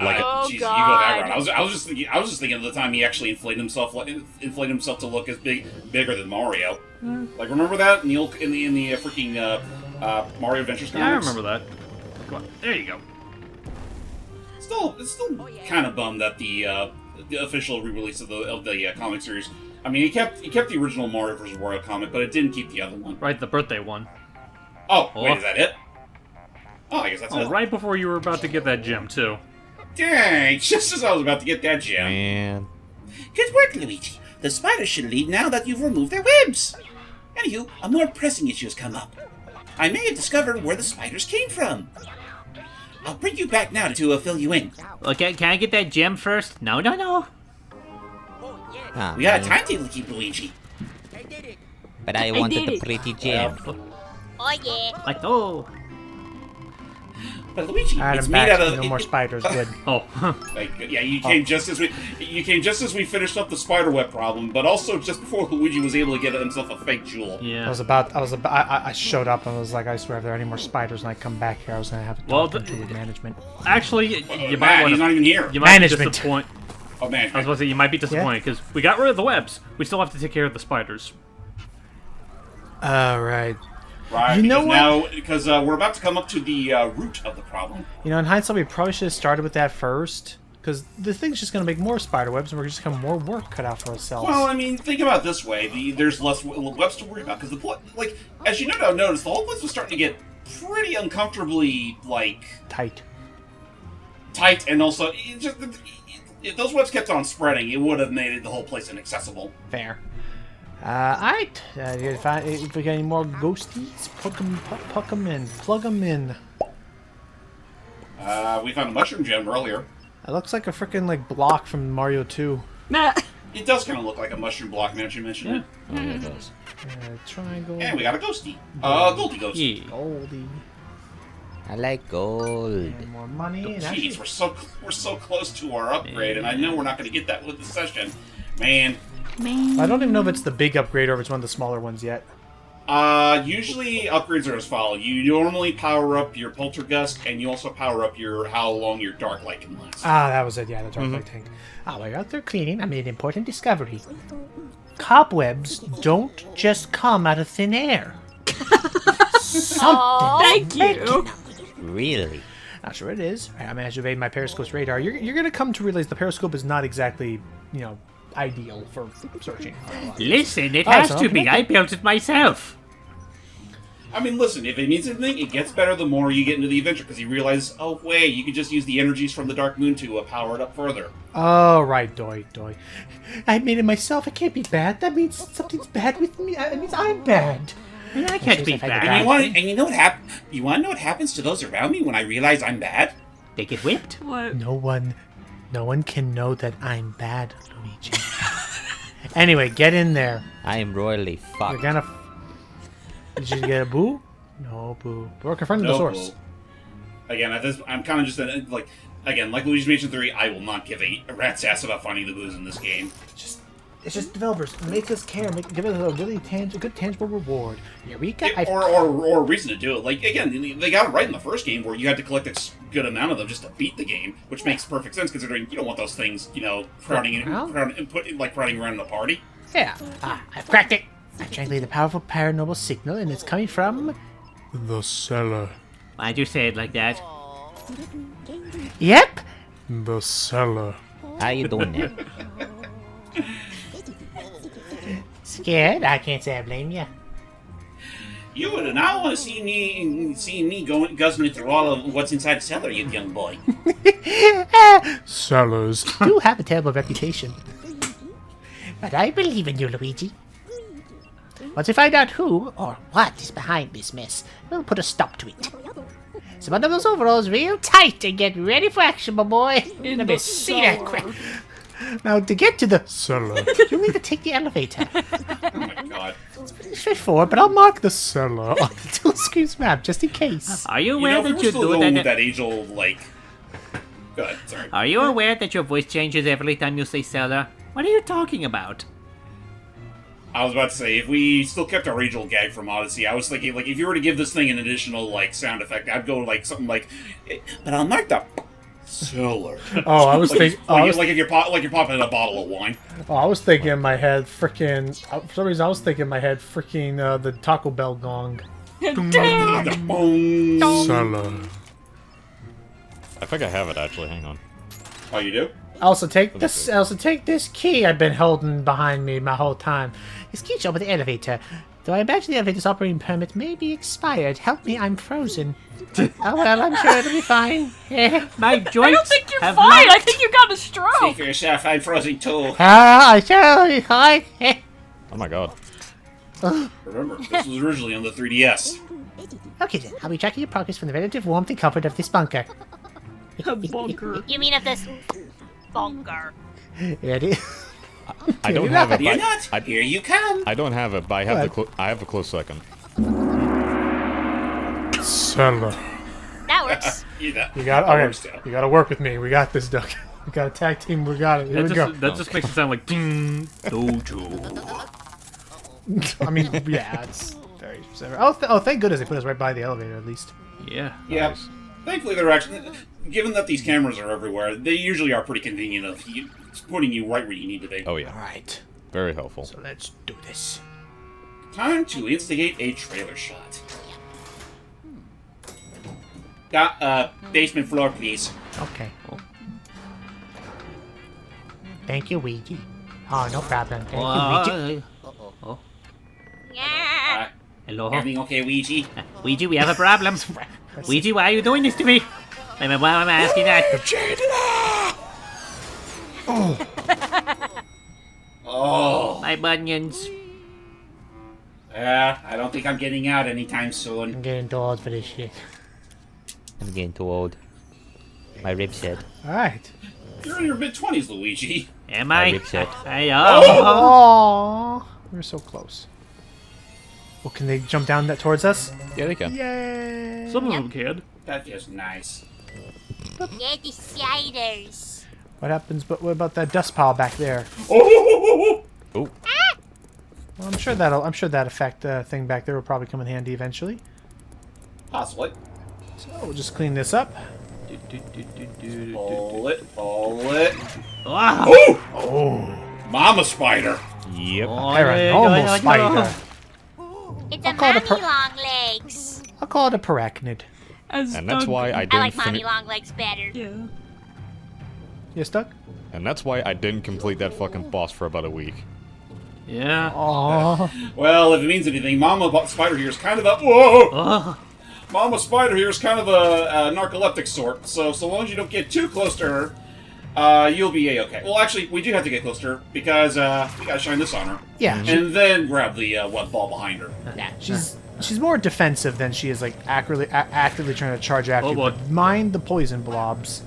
S5: Oh,
S2: Jeez, you go
S5: God.
S2: that route. I was just thinking of the time he actually inflated himself to look as bigger than Mario. Like remember that in the freaking Mario Adventures comics?
S3: Yeah, I remember that. Come on, there you go.
S2: It's still kind of bummed that the official re-release of the comic series. I mean, he kept the original Mario vs. Wario comic, but it didn't keep the other one.
S3: Right, the birthday one.
S2: Oh, wait, is that it? Oh, I guess that's it.
S3: Right before you were about to get that gem too.
S2: Dang! Just as I was about to get that gem.
S6: Man.
S9: Good work, Luigi. The spiders should leave now that you've removed their webs. Anywho, a more pressing issue has come up. I may have discovered where the spiders came from. I'll bring you back now to fill you in.
S7: Okay, can I get that gem first? No.
S6: Ah,
S9: We got a
S6: man.
S9: timetable to keep, Luigi.
S6: But I wanted
S4: did
S6: the
S4: it.
S6: pretty gem.
S5: Oh yeah.
S7: Like, oh.
S2: But Luigi,
S1: Alright,
S2: it's
S1: I'm
S2: made
S1: back.
S2: out of
S1: No more spiders. Good.
S3: Oh,
S2: Like, yeah, you came just as we finished up the spiderweb problem, but also just before Luigi was able to get himself a fake jewel.
S3: yeah.
S1: I showed up and was like, I swear, if there are any more spiders and I come back here, I was gonna have to
S3: Well,
S1: talk to with management.
S3: Actually, you might
S2: Matt,
S3: want
S2: he's not even here.
S3: You might be
S1: Management.
S3: disappointed.
S2: Oh man,
S3: I was about to say you might be disappointed because we got rid of the webs. We still have to take care of the spiders.
S1: Alright.
S2: right?
S1: You know
S2: Because we're about to come up to the root of the problem.
S1: You know, in hindsight, we probably should have started with that first. Because the thing's just going to make more spider webs, and we're just going to have more work cut out for ourselves.
S2: Well, I mean, think about it this way: there's less webs to worry about because like as you no doubt noticed, the whole place was starting to get pretty uncomfortably
S1: Tight.
S2: tight, and also if those webs kept on spreading, it would have made the whole place inaccessible.
S1: Fair. Alright. If we got any more ghosties, puck them in. Plug them in.
S2: We found a mushroom gem earlier.
S1: It looks like a freaking block from Mario 2.
S4: Nah.
S2: It does kind of look like a mushroom block, now that you mention it.
S6: Oh, yeah, it does.
S1: Triangle.
S2: And we got a ghosty. Goldie ghost.
S3: Yeah.
S1: Goldie.
S6: I like gold.
S1: And more money. And
S2: Jeez, we're so close to our upgrade, and I know we're not going to get that with the session. Man.
S1: I don't even know if it's the big upgrade or if it's one of the smaller ones yet.
S2: Usually upgrades are as follows. You normally power up your poltergust, and you also power up your how long your dark light can last.
S1: Ah, that was it. Yeah, the dark light tank. While you're out there cleaning, I made an important discovery. Cobwebs don't just come out of thin air. Something.
S4: Thank you.
S6: Really?
S1: Not sure it is. I'm activating my periscope's radar. You're going to come to realize the periscope is not exactly, ideal for searching.
S7: Listen, it
S1: Oh,
S7: has
S1: so
S7: to be.
S1: okay.
S7: I built it myself.
S2: I mean, listen, if it means anything, it gets better the more you get into the adventure, because you realize, oh, wait, you can just use the energies from the Dark Moon to power it up further.
S1: Oh, right, Doi. I made it myself. It can't be bad. That means something's bad with me. It means I'm bad.
S7: I can't be
S1: If I
S7: bad.
S1: could
S2: And you know what happens to those around me when I realize I'm bad?
S7: They get whipped.
S4: What?
S1: No one can know that I'm bad, Luigi. Anyway, get in there.
S6: I am royally fucked.
S1: You're gonna. Did you get a boo? No boo. We're confronting the
S2: No,
S1: source.
S2: boo. Again, I'm kind of just like Luigi's Mansion 3, I will not give a rat's ass about finding the boos in this game.
S1: It's just developers. Make us care. Give us a really good tangible reward. Eureka!
S2: Or a reason to do it. Like, again, they got it right in the first game where you had to collect a good amount of them just to beat the game, which makes perfect sense considering you don't want those things, crowding around in a party.
S1: Yeah. I've cracked it. I translated a powerful paranormal signal, and it's coming from the cellar.
S7: Why'd you say it like that?
S1: Yep. The cellar.
S6: How you doing there?
S1: Scared? I can't say I blame you.
S2: You would not want to see me going guzzling through all of what's inside the cellar, you young boy.
S1: Cellars do have a terrible reputation. But I believe in you, Luigi. Once we find out who or what is behind this mess, we'll put a stop to it. So button those overalls real tight and get ready for action, my boy.
S4: In
S1: Let
S4: the
S1: me see that
S4: cellar.
S1: quick. Now, to get to the cellar, you'll need to take the elevator.
S2: Oh my god.
S1: Pretty straightforward, but I'll mark the cellar on the Telescream's map just in case.
S7: Are you
S2: You
S7: aware
S2: know, if we
S7: that
S2: were
S7: you
S2: still
S7: do
S2: going with
S7: that?
S2: that age-old, like... Go ahead, sorry.
S7: Are you aware that your voice changes every time you say cellar? What are you talking about?
S2: I was about to say, if we still kept our age-old gag from Odyssey, I was thinking, like, if you were to give this thing an additional, like, sound effect, I'd go, like, something like, but I'll mark the cellar.
S1: Oh, I was
S2: Like,
S1: thinking.
S2: like if you're popping a bottle of wine.
S1: I was thinking in my head, freaking. For some reason, I was thinking in my head, freaking the Taco Bell gong.
S2: Boom.
S1: Cellar.
S6: I think I have it actually. Hang on.
S2: Oh, you do?
S1: Also take this. Also take this key I've been holding behind me my whole time. This key shop with the elevator. Though I imagine the elevator's operating permit may be expired. Help me, I'm frozen. Oh well, I'm sure it'll be fine.
S7: My joints
S4: I don't think you're
S7: have
S4: fine.
S7: not-
S4: I think you got a
S9: Speak
S4: stroke.
S9: for yourself, I'm frozen too.
S1: I shall be fine.
S6: Oh my god.
S2: Remember, this was originally on the 3DS.
S1: Okay then, I'll be tracking your progress from the relative warmth and comfort of this bunker.
S4: A bunker.
S5: You mean of this bunker?
S1: Ready?
S6: I don't have it.
S9: Fear
S6: But
S9: not, here you come.
S6: I don't have it, but I have
S1: What?
S6: I have a close second.
S1: Cellar.
S5: That works.
S2: Yeah,
S1: You got
S2: that works
S1: okay.
S2: too.
S1: You got to work with me. We got this, Duck. We got a tag team. We got it. Here we go.
S3: That just makes it sound like ding dojo.
S1: I mean, yeah, it's very specific. Oh, thank goodness they put us right by the elevator at least.
S3: Yeah.
S2: Yeah.
S6: Nice.
S2: Thankfully, they're actually... Given that these cameras are everywhere, they usually are pretty convenient of putting you right where you need to be.
S6: Oh yeah.
S1: All right,
S6: Very helpful.
S1: so let's do this.
S2: Time to instigate a trailer shot. Got, basement floor, please.
S1: Okay. Thank you, Ouija. Oh, no problem. Thank you, Ouija.
S5: Yeah.
S7: Hello?
S2: Everything okay, Ouija?
S7: Ouija, we have a problem. Ouija, why are you doing this to me? Why am I asking that?
S2: Oh.
S7: My bunions.
S2: I don't think I'm getting out anytime soon.
S1: I'm getting too old for this shit.
S7: I'm getting too old. My rib set.
S1: All right.
S2: You're in your mid-20s, Luigi.
S7: Am I?
S6: rib set.
S1: Oh, we're so close. Well, can they jump down that towards us?
S6: Yeah, they can.
S1: Yay!
S3: Some of them can.
S2: That feels nice.
S5: Yeah, the sliders.
S1: What happens? But what about that dust pile back there?
S2: Oh!
S6: Oh.
S1: Well, I'm sure that effect thing back there will probably come in handy eventually.
S2: Possibly.
S1: So we'll just clean this up.
S2: Pull it, pull it.
S7: Ah.
S2: Oh! Mama spider.
S6: Yep.
S1: Paranormal spider.
S5: It's a
S1: I'll call it a
S5: mommy long legs.
S1: I'll call it a parachnid.
S4: As
S6: And that's
S4: Doug-
S6: why I
S5: I
S6: didn't
S5: like mommy
S6: finish.
S5: long legs better.
S4: Yeah.
S1: You stuck?
S6: And that's why I didn't complete that fucking boss for about a week.
S3: Yeah.
S1: Aww.
S2: Well, if it means anything, Mama Spider here is kind of a... Whoa!
S7: Oh,
S2: Mama Spider here is kind of a narcoleptic sort, so long as you don't get too close to her, you'll be A-okay. Well, actually, we do have to get close to her, because we gotta shine this on her.
S1: Yeah.
S2: And then grab the web ball behind her.
S1: She's more defensive than she is like actively trying to charge after
S3: Oh,
S1: you.
S3: boy.
S1: But mind the poison blobs.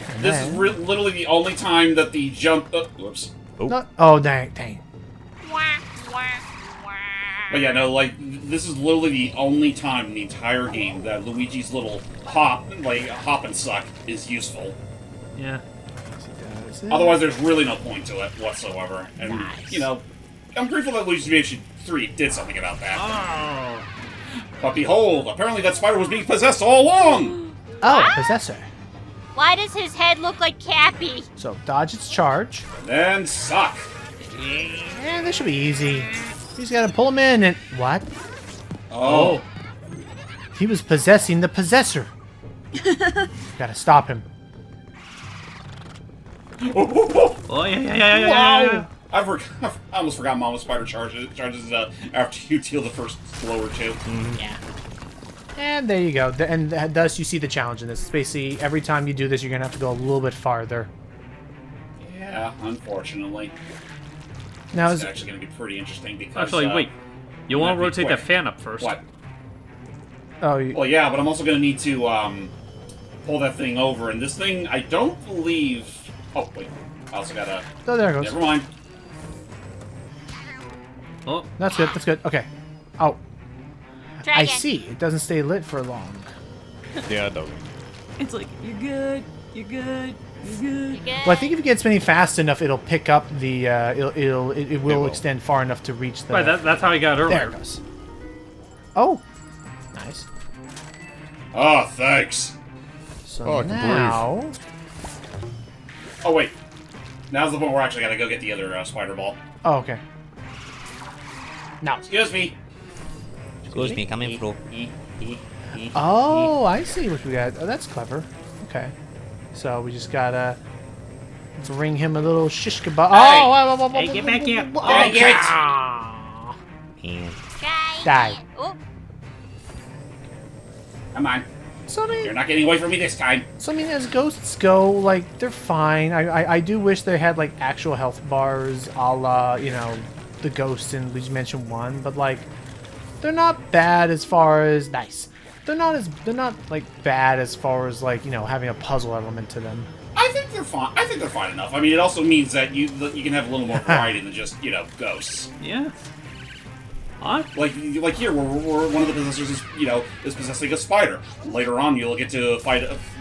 S1: And
S2: This is
S1: then-
S2: literally the only time that the jump... whoops.
S1: Oh, dang.
S5: Wah, wah, wah.
S2: But yeah, no, like, this is literally the only time in the entire game that Luigi's little hop and suck is useful.
S3: Yeah.
S2: Otherwise, there's really no point to it whatsoever. And, you know, I'm grateful that Luigi's Mansion 3 did something about that.
S3: Oh.
S2: But behold, apparently that spider was being possessed all along!
S1: Oh, possessor.
S5: Why does his head look like Cappy?
S1: So dodge its charge.
S2: Then suck.
S1: Yeah, this should be easy. You just gotta pull him in and what?
S2: Oh.
S1: He was possessing the possessor. Gotta stop him.
S7: oh yeah.
S2: I almost forgot Mama Spider charges after you deal the first blow or two.
S1: And there you go. And thus you see the challenge in this. It's basically every time you do this, you're gonna have to go a little bit farther.
S2: Yeah, unfortunately.
S1: Now,
S2: It's
S1: is,
S2: actually going to be pretty interesting because...
S3: Actually, wait. You want to
S2: might be
S3: rotate that
S2: quick.
S3: fan up first.
S2: What?
S1: oh,
S2: Well, yeah, but I'm also going to need to pull that thing over. And this thing, I don't believe Oh, wait. I also gotta...
S1: Oh, there it goes.
S2: Never mind.
S3: Oh,
S1: That's good. That's good. Okay. Oh,
S5: Try
S1: I
S5: again.
S1: see. It doesn't stay lit for long.
S6: Yeah, it doesn't.
S4: It's like, you're good, you're good, you're good.
S5: You good?
S1: Well, I think if you get spinning fast enough, it'll pick up the. It will
S6: will.
S1: extend far enough to reach the.
S3: right. That's how he got
S1: there
S3: earlier.
S1: it goes. Oh, nice.
S2: Oh, thanks.
S1: So
S6: Oh, I can
S1: now.
S2: Oh, wait. Now's the point where I actually gotta go get the other spider ball.
S1: Oh, okay. Now.
S2: Excuse me.
S6: Excuse me, coming through.
S1: Oh, I see what we got. Oh, that's clever. Okay. So we just gotta bring him a little shish kebab. Oh,
S7: Hey, get back here.
S2: Dang it!
S6: And
S5: Try
S1: Die.
S5: again. Oh,
S2: Come on.
S1: So I
S2: You're
S1: mean,
S2: not getting away from me this time.
S1: as ghosts go, like they're fine. I do wish they had like actual health bars, a la the ghost in Luigi Mansion 1, but like they're not bad as far as nice. They're not like bad as far as like having a puzzle element to them.
S2: I think they're fine. I think they're fine enough. I mean, it also means that you can have a little more variety than just ghosts.
S3: Yeah. Huh?
S2: Like here, where one of the possessors is possessing a spider. Later on, you'll get to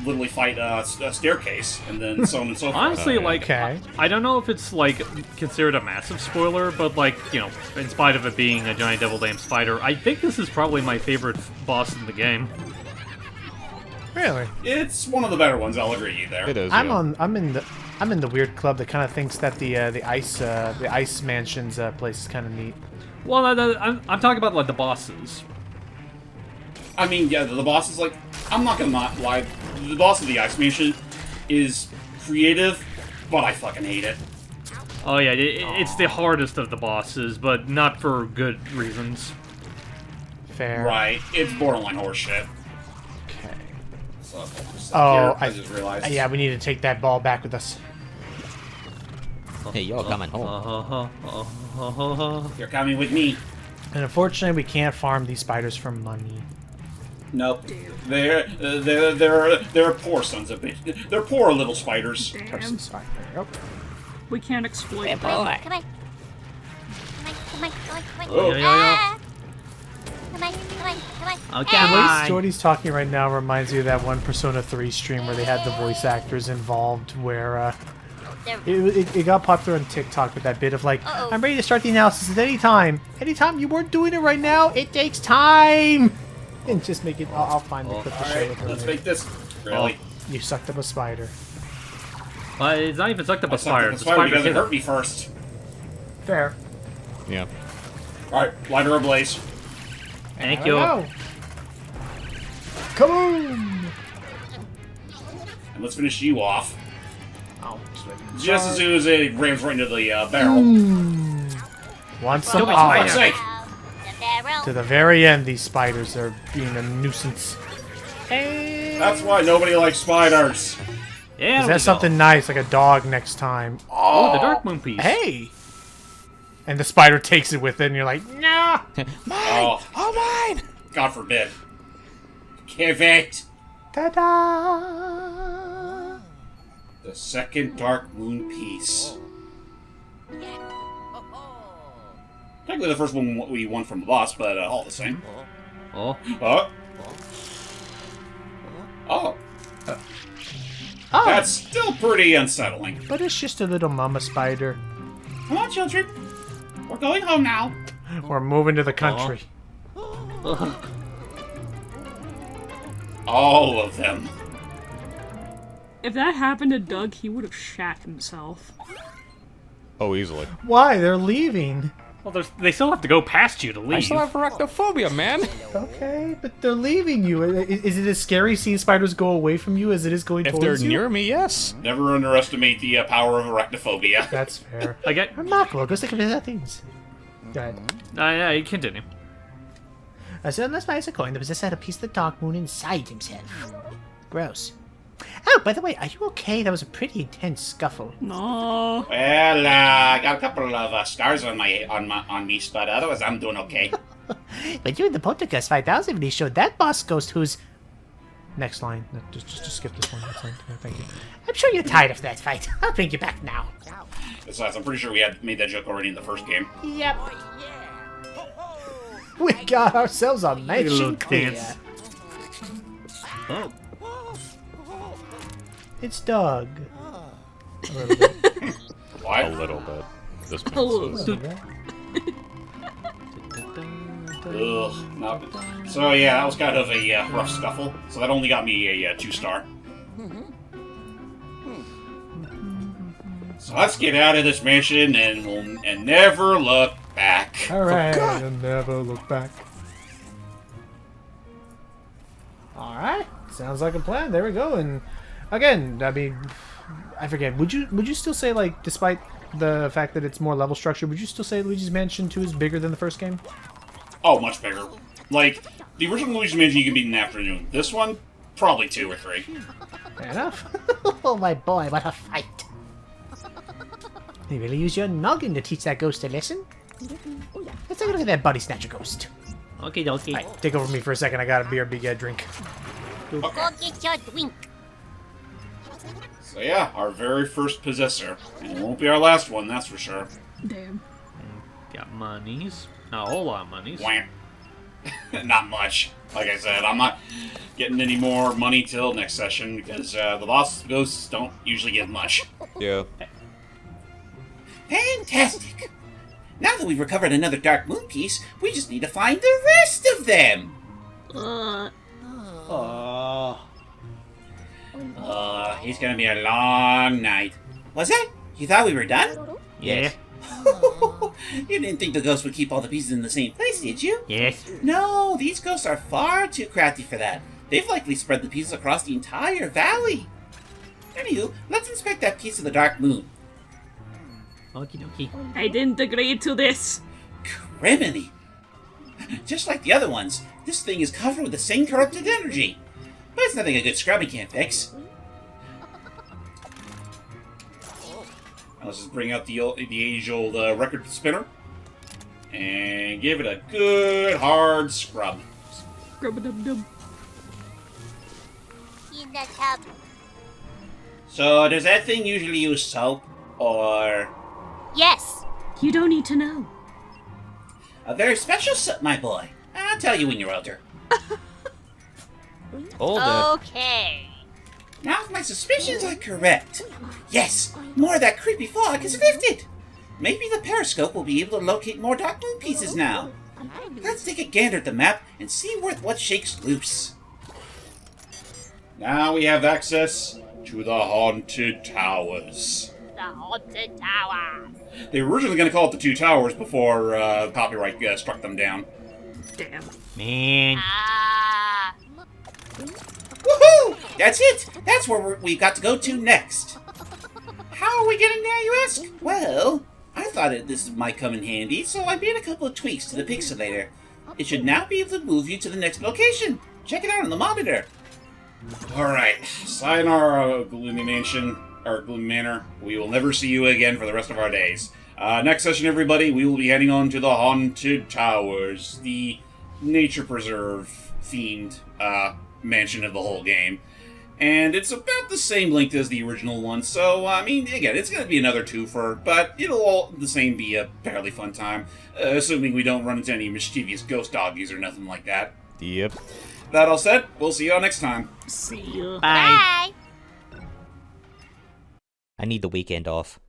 S2: literally fight a staircase, and then so on and so forth.
S3: Honestly, like,
S1: Okay.
S3: I don't know if it's like considered a massive spoiler, but like, in spite of it being a giant devil damn spider, I think this is probably my favorite boss in the game.
S1: Really?
S2: It's one of the better ones. I'll agree with you there.
S6: it is.
S1: I'm
S6: yeah.
S1: I'm in the weird club that kind of thinks that the ice mansions place is kind of neat.
S3: Well, no, I'm talking about like the bosses.
S2: I mean, yeah, the boss is like, I'm not gonna not lie. The boss of the Ice Mansion is creative, but I fucking hate it.
S3: Oh yeah, it's the hardest of the bosses, but not for good reasons.
S1: Fair.
S2: Right? It's borderline horseshit.
S1: Okay.
S2: So,
S1: Oh,
S2: I just realized.
S1: Yeah, we need to take that ball back with us.
S6: Hey, you're coming home.
S2: You're coming with me.
S1: And unfortunately, we can't farm these spiders for money.
S2: Nope. They're poor sons of bitch. They're poor little spiders.
S1: Touch
S4: Damn,
S1: the spider. Yep.
S4: we can't exploit that.
S5: come on. Come on. Come on.
S2: Oh.
S5: Ah. Come on. Come on. Come on.
S7: Oh,
S1: The
S7: come
S1: way
S7: on.
S1: Jordy's talking right now reminds me of that one Persona 3 stream where they had the voice actors involved, where it got popular on TikTok with that bit of like,
S5: Uh-oh.
S1: I'm ready to start the analysis at any time. Anytime you weren't doing it right now, it takes time. And just make it. I'll find the clip to show
S2: Alright,
S1: it.
S2: let's make this. Really?
S1: You sucked up a spider.
S3: It's not even sucked up a
S2: I sucked
S3: spider.
S2: at the
S3: The
S2: spider
S3: spider
S2: because it
S3: hit
S2: hurt
S3: him.
S2: me first.
S1: Fair.
S6: Yeah.
S2: Alright, lighter ablaze.
S7: Thank
S1: There we
S7: you.
S1: go. Come on.
S2: And let's finish you off.
S1: Oh,
S2: Just as soon as it rams right into the barrel.
S1: Want some?
S3: Stupid
S2: For
S1: Oh,
S2: Christ's sake!
S5: The barrel.
S1: to the very end, these spiders are being a nuisance.
S2: That's why nobody likes spiders.
S3: Yeah,
S1: Is that something nice, like a dog next time?
S3: Oh, the Dark Moon piece.
S1: Hey! And the spider takes it with it, and you're like, nah!
S2: Oh,
S6: Oh, mine!
S2: God forbid. Give it!
S1: Ta-da!
S2: The second Dark Moon piece. Technically the first one we won from the boss, but all the same.
S3: Oh,
S2: Oh. Oh.
S1: Oh,
S2: That's still pretty unsettling.
S1: but it's just a little mama spider.
S2: Come on, children. We're going home now.
S1: We're moving to the country.
S2: All of them.
S4: If that happened to Doug, he would have shat himself.
S6: Oh, easily.
S1: Why? They're leaving.
S3: well, they still have to go past you to
S6: I
S3: leave.
S6: still have arachnophobia, man.
S1: Okay, but they're leaving you. Is it as scary seeing spiders go away from you as it is going
S6: If
S1: towards
S6: they're
S1: you?
S6: near me, yes.
S2: Never underestimate the power of arachnophobia.
S1: That's fair.
S3: I get.
S1: I'm not going to go stick with other things. Go ahead.
S3: Yeah, you continue.
S1: So unless buys a coin, the possessor had a piece of the Dark Moon inside himself. Gross. Oh, by the way, are you okay? That was a pretty intense scuffle.
S4: No.
S2: Well, I got a couple of scars on me, but otherwise I'm doing okay.
S1: But you in the Poltergeist 5000 really showed that boss ghost who's Next line. No, just skip this one. Next line. No, thank you. I'm sure you're tired of that fight. I'll bring you back now.
S2: Besides, I'm pretty sure we had made that joke already in the first game.
S1: Yep. We got ourselves a mansion clear.
S3: dance. Oh.
S1: It's Doug. A little bit.
S2: What?
S6: A little bit. This
S4: A little
S6: makes
S4: bit.
S2: Ugh, not. So yeah, that was kind of a rough scuffle. So that only got me a 2-star. So let's get out of this mansion and never look back.
S1: All right, and never look back. All right, sounds like a plan. There we go. And again, I mean, I forget. Would you still say, like, despite the fact that it's more level structure, would you still say Luigi's Mansion 2 is bigger than the first game?
S2: Oh, much bigger. Like the original Luigi's Mansion, you can beat in an afternoon. This one, probably 2 or 3.
S1: Fair enough. Oh my boy, what a fight! You really use your noggin to teach that ghost a lesson? Let's take a look at that body snatcher ghost.
S7: Okay, dokie.
S1: Alright, take over me for a second. I got a BRB drink.
S5: Go get your drink.
S2: So yeah, our very first possessor, and it won't be our last one, that's for sure.
S4: Damn.
S3: Got monies. Not a whole lot of monies.
S2: Wham. Not much. Like I said, I'm not getting any more money till next session because the lost ghosts don't usually give much.
S6: Yeah.
S9: Fantastic! Now that we've recovered another Dark Moon piece, we just need to find the rest of them! It's gonna be a long night. Was it? You thought we were done?
S7: Yeah.
S9: You didn't think the ghosts would keep all the pieces in the same place, did you?
S7: Yes.
S9: No, these ghosts are far too crafty for that. They've likely spread the pieces across the entire valley. Anywho, let's inspect that piece of the Dark Moon.
S7: Okie dokie.
S4: I didn't agree to this.
S9: Criminy! Just like the other ones, this thing is covered with the same corrupted energy. But it's nothing a good scrubbing can't fix.
S2: Let's just bring out the age-old record spinner and give it a good hard scrub.
S4: Grub-a-dub-dub.
S5: In the tub.
S9: So, does that thing usually use soap, or
S5: Yes.
S4: You don't need to know.
S9: a very special soap, my boy? I'll tell you when you're older.
S5: Oh. Okay.
S9: Now, if my suspicions are correct, yes, more of that creepy fog is lifted. Maybe the periscope will be able to locate more Dark Moon pieces now. Let's take a gander at the map and see what shakes loose.
S2: Now we have access to the Haunted Towers.
S5: The haunted tower.
S2: They were originally going to call it the Two Towers before copyright struck them down.
S4: Damn.
S7: Man.
S5: Ah.
S9: Woohoo! That's it! That's where we've got to go to next. How are we getting there, you ask? Well, I thought this might come in handy, so I made a couple of tweaks to the pixelator. It should now be able to move you to the next location. Check it out on the monitor.
S2: Alright, sayonara, Gloomy Mansion, or Gloomy Manor. We will never see you again for the rest of our days. Next session, everybody, we will be heading on to the Haunted Towers, the nature preserve themed mansion of the whole game. And it's about the same length as the original one, so, I mean, again, it's going to be another twofer, but it'll all the same be a fairly fun time, assuming we don't run into any mischievous ghost doggies or nothing like that.
S6: Yep.
S2: That all said, we'll see you all next time.
S4: See ya.
S7: Bye.
S5: Bye.
S6: I need the weekend off.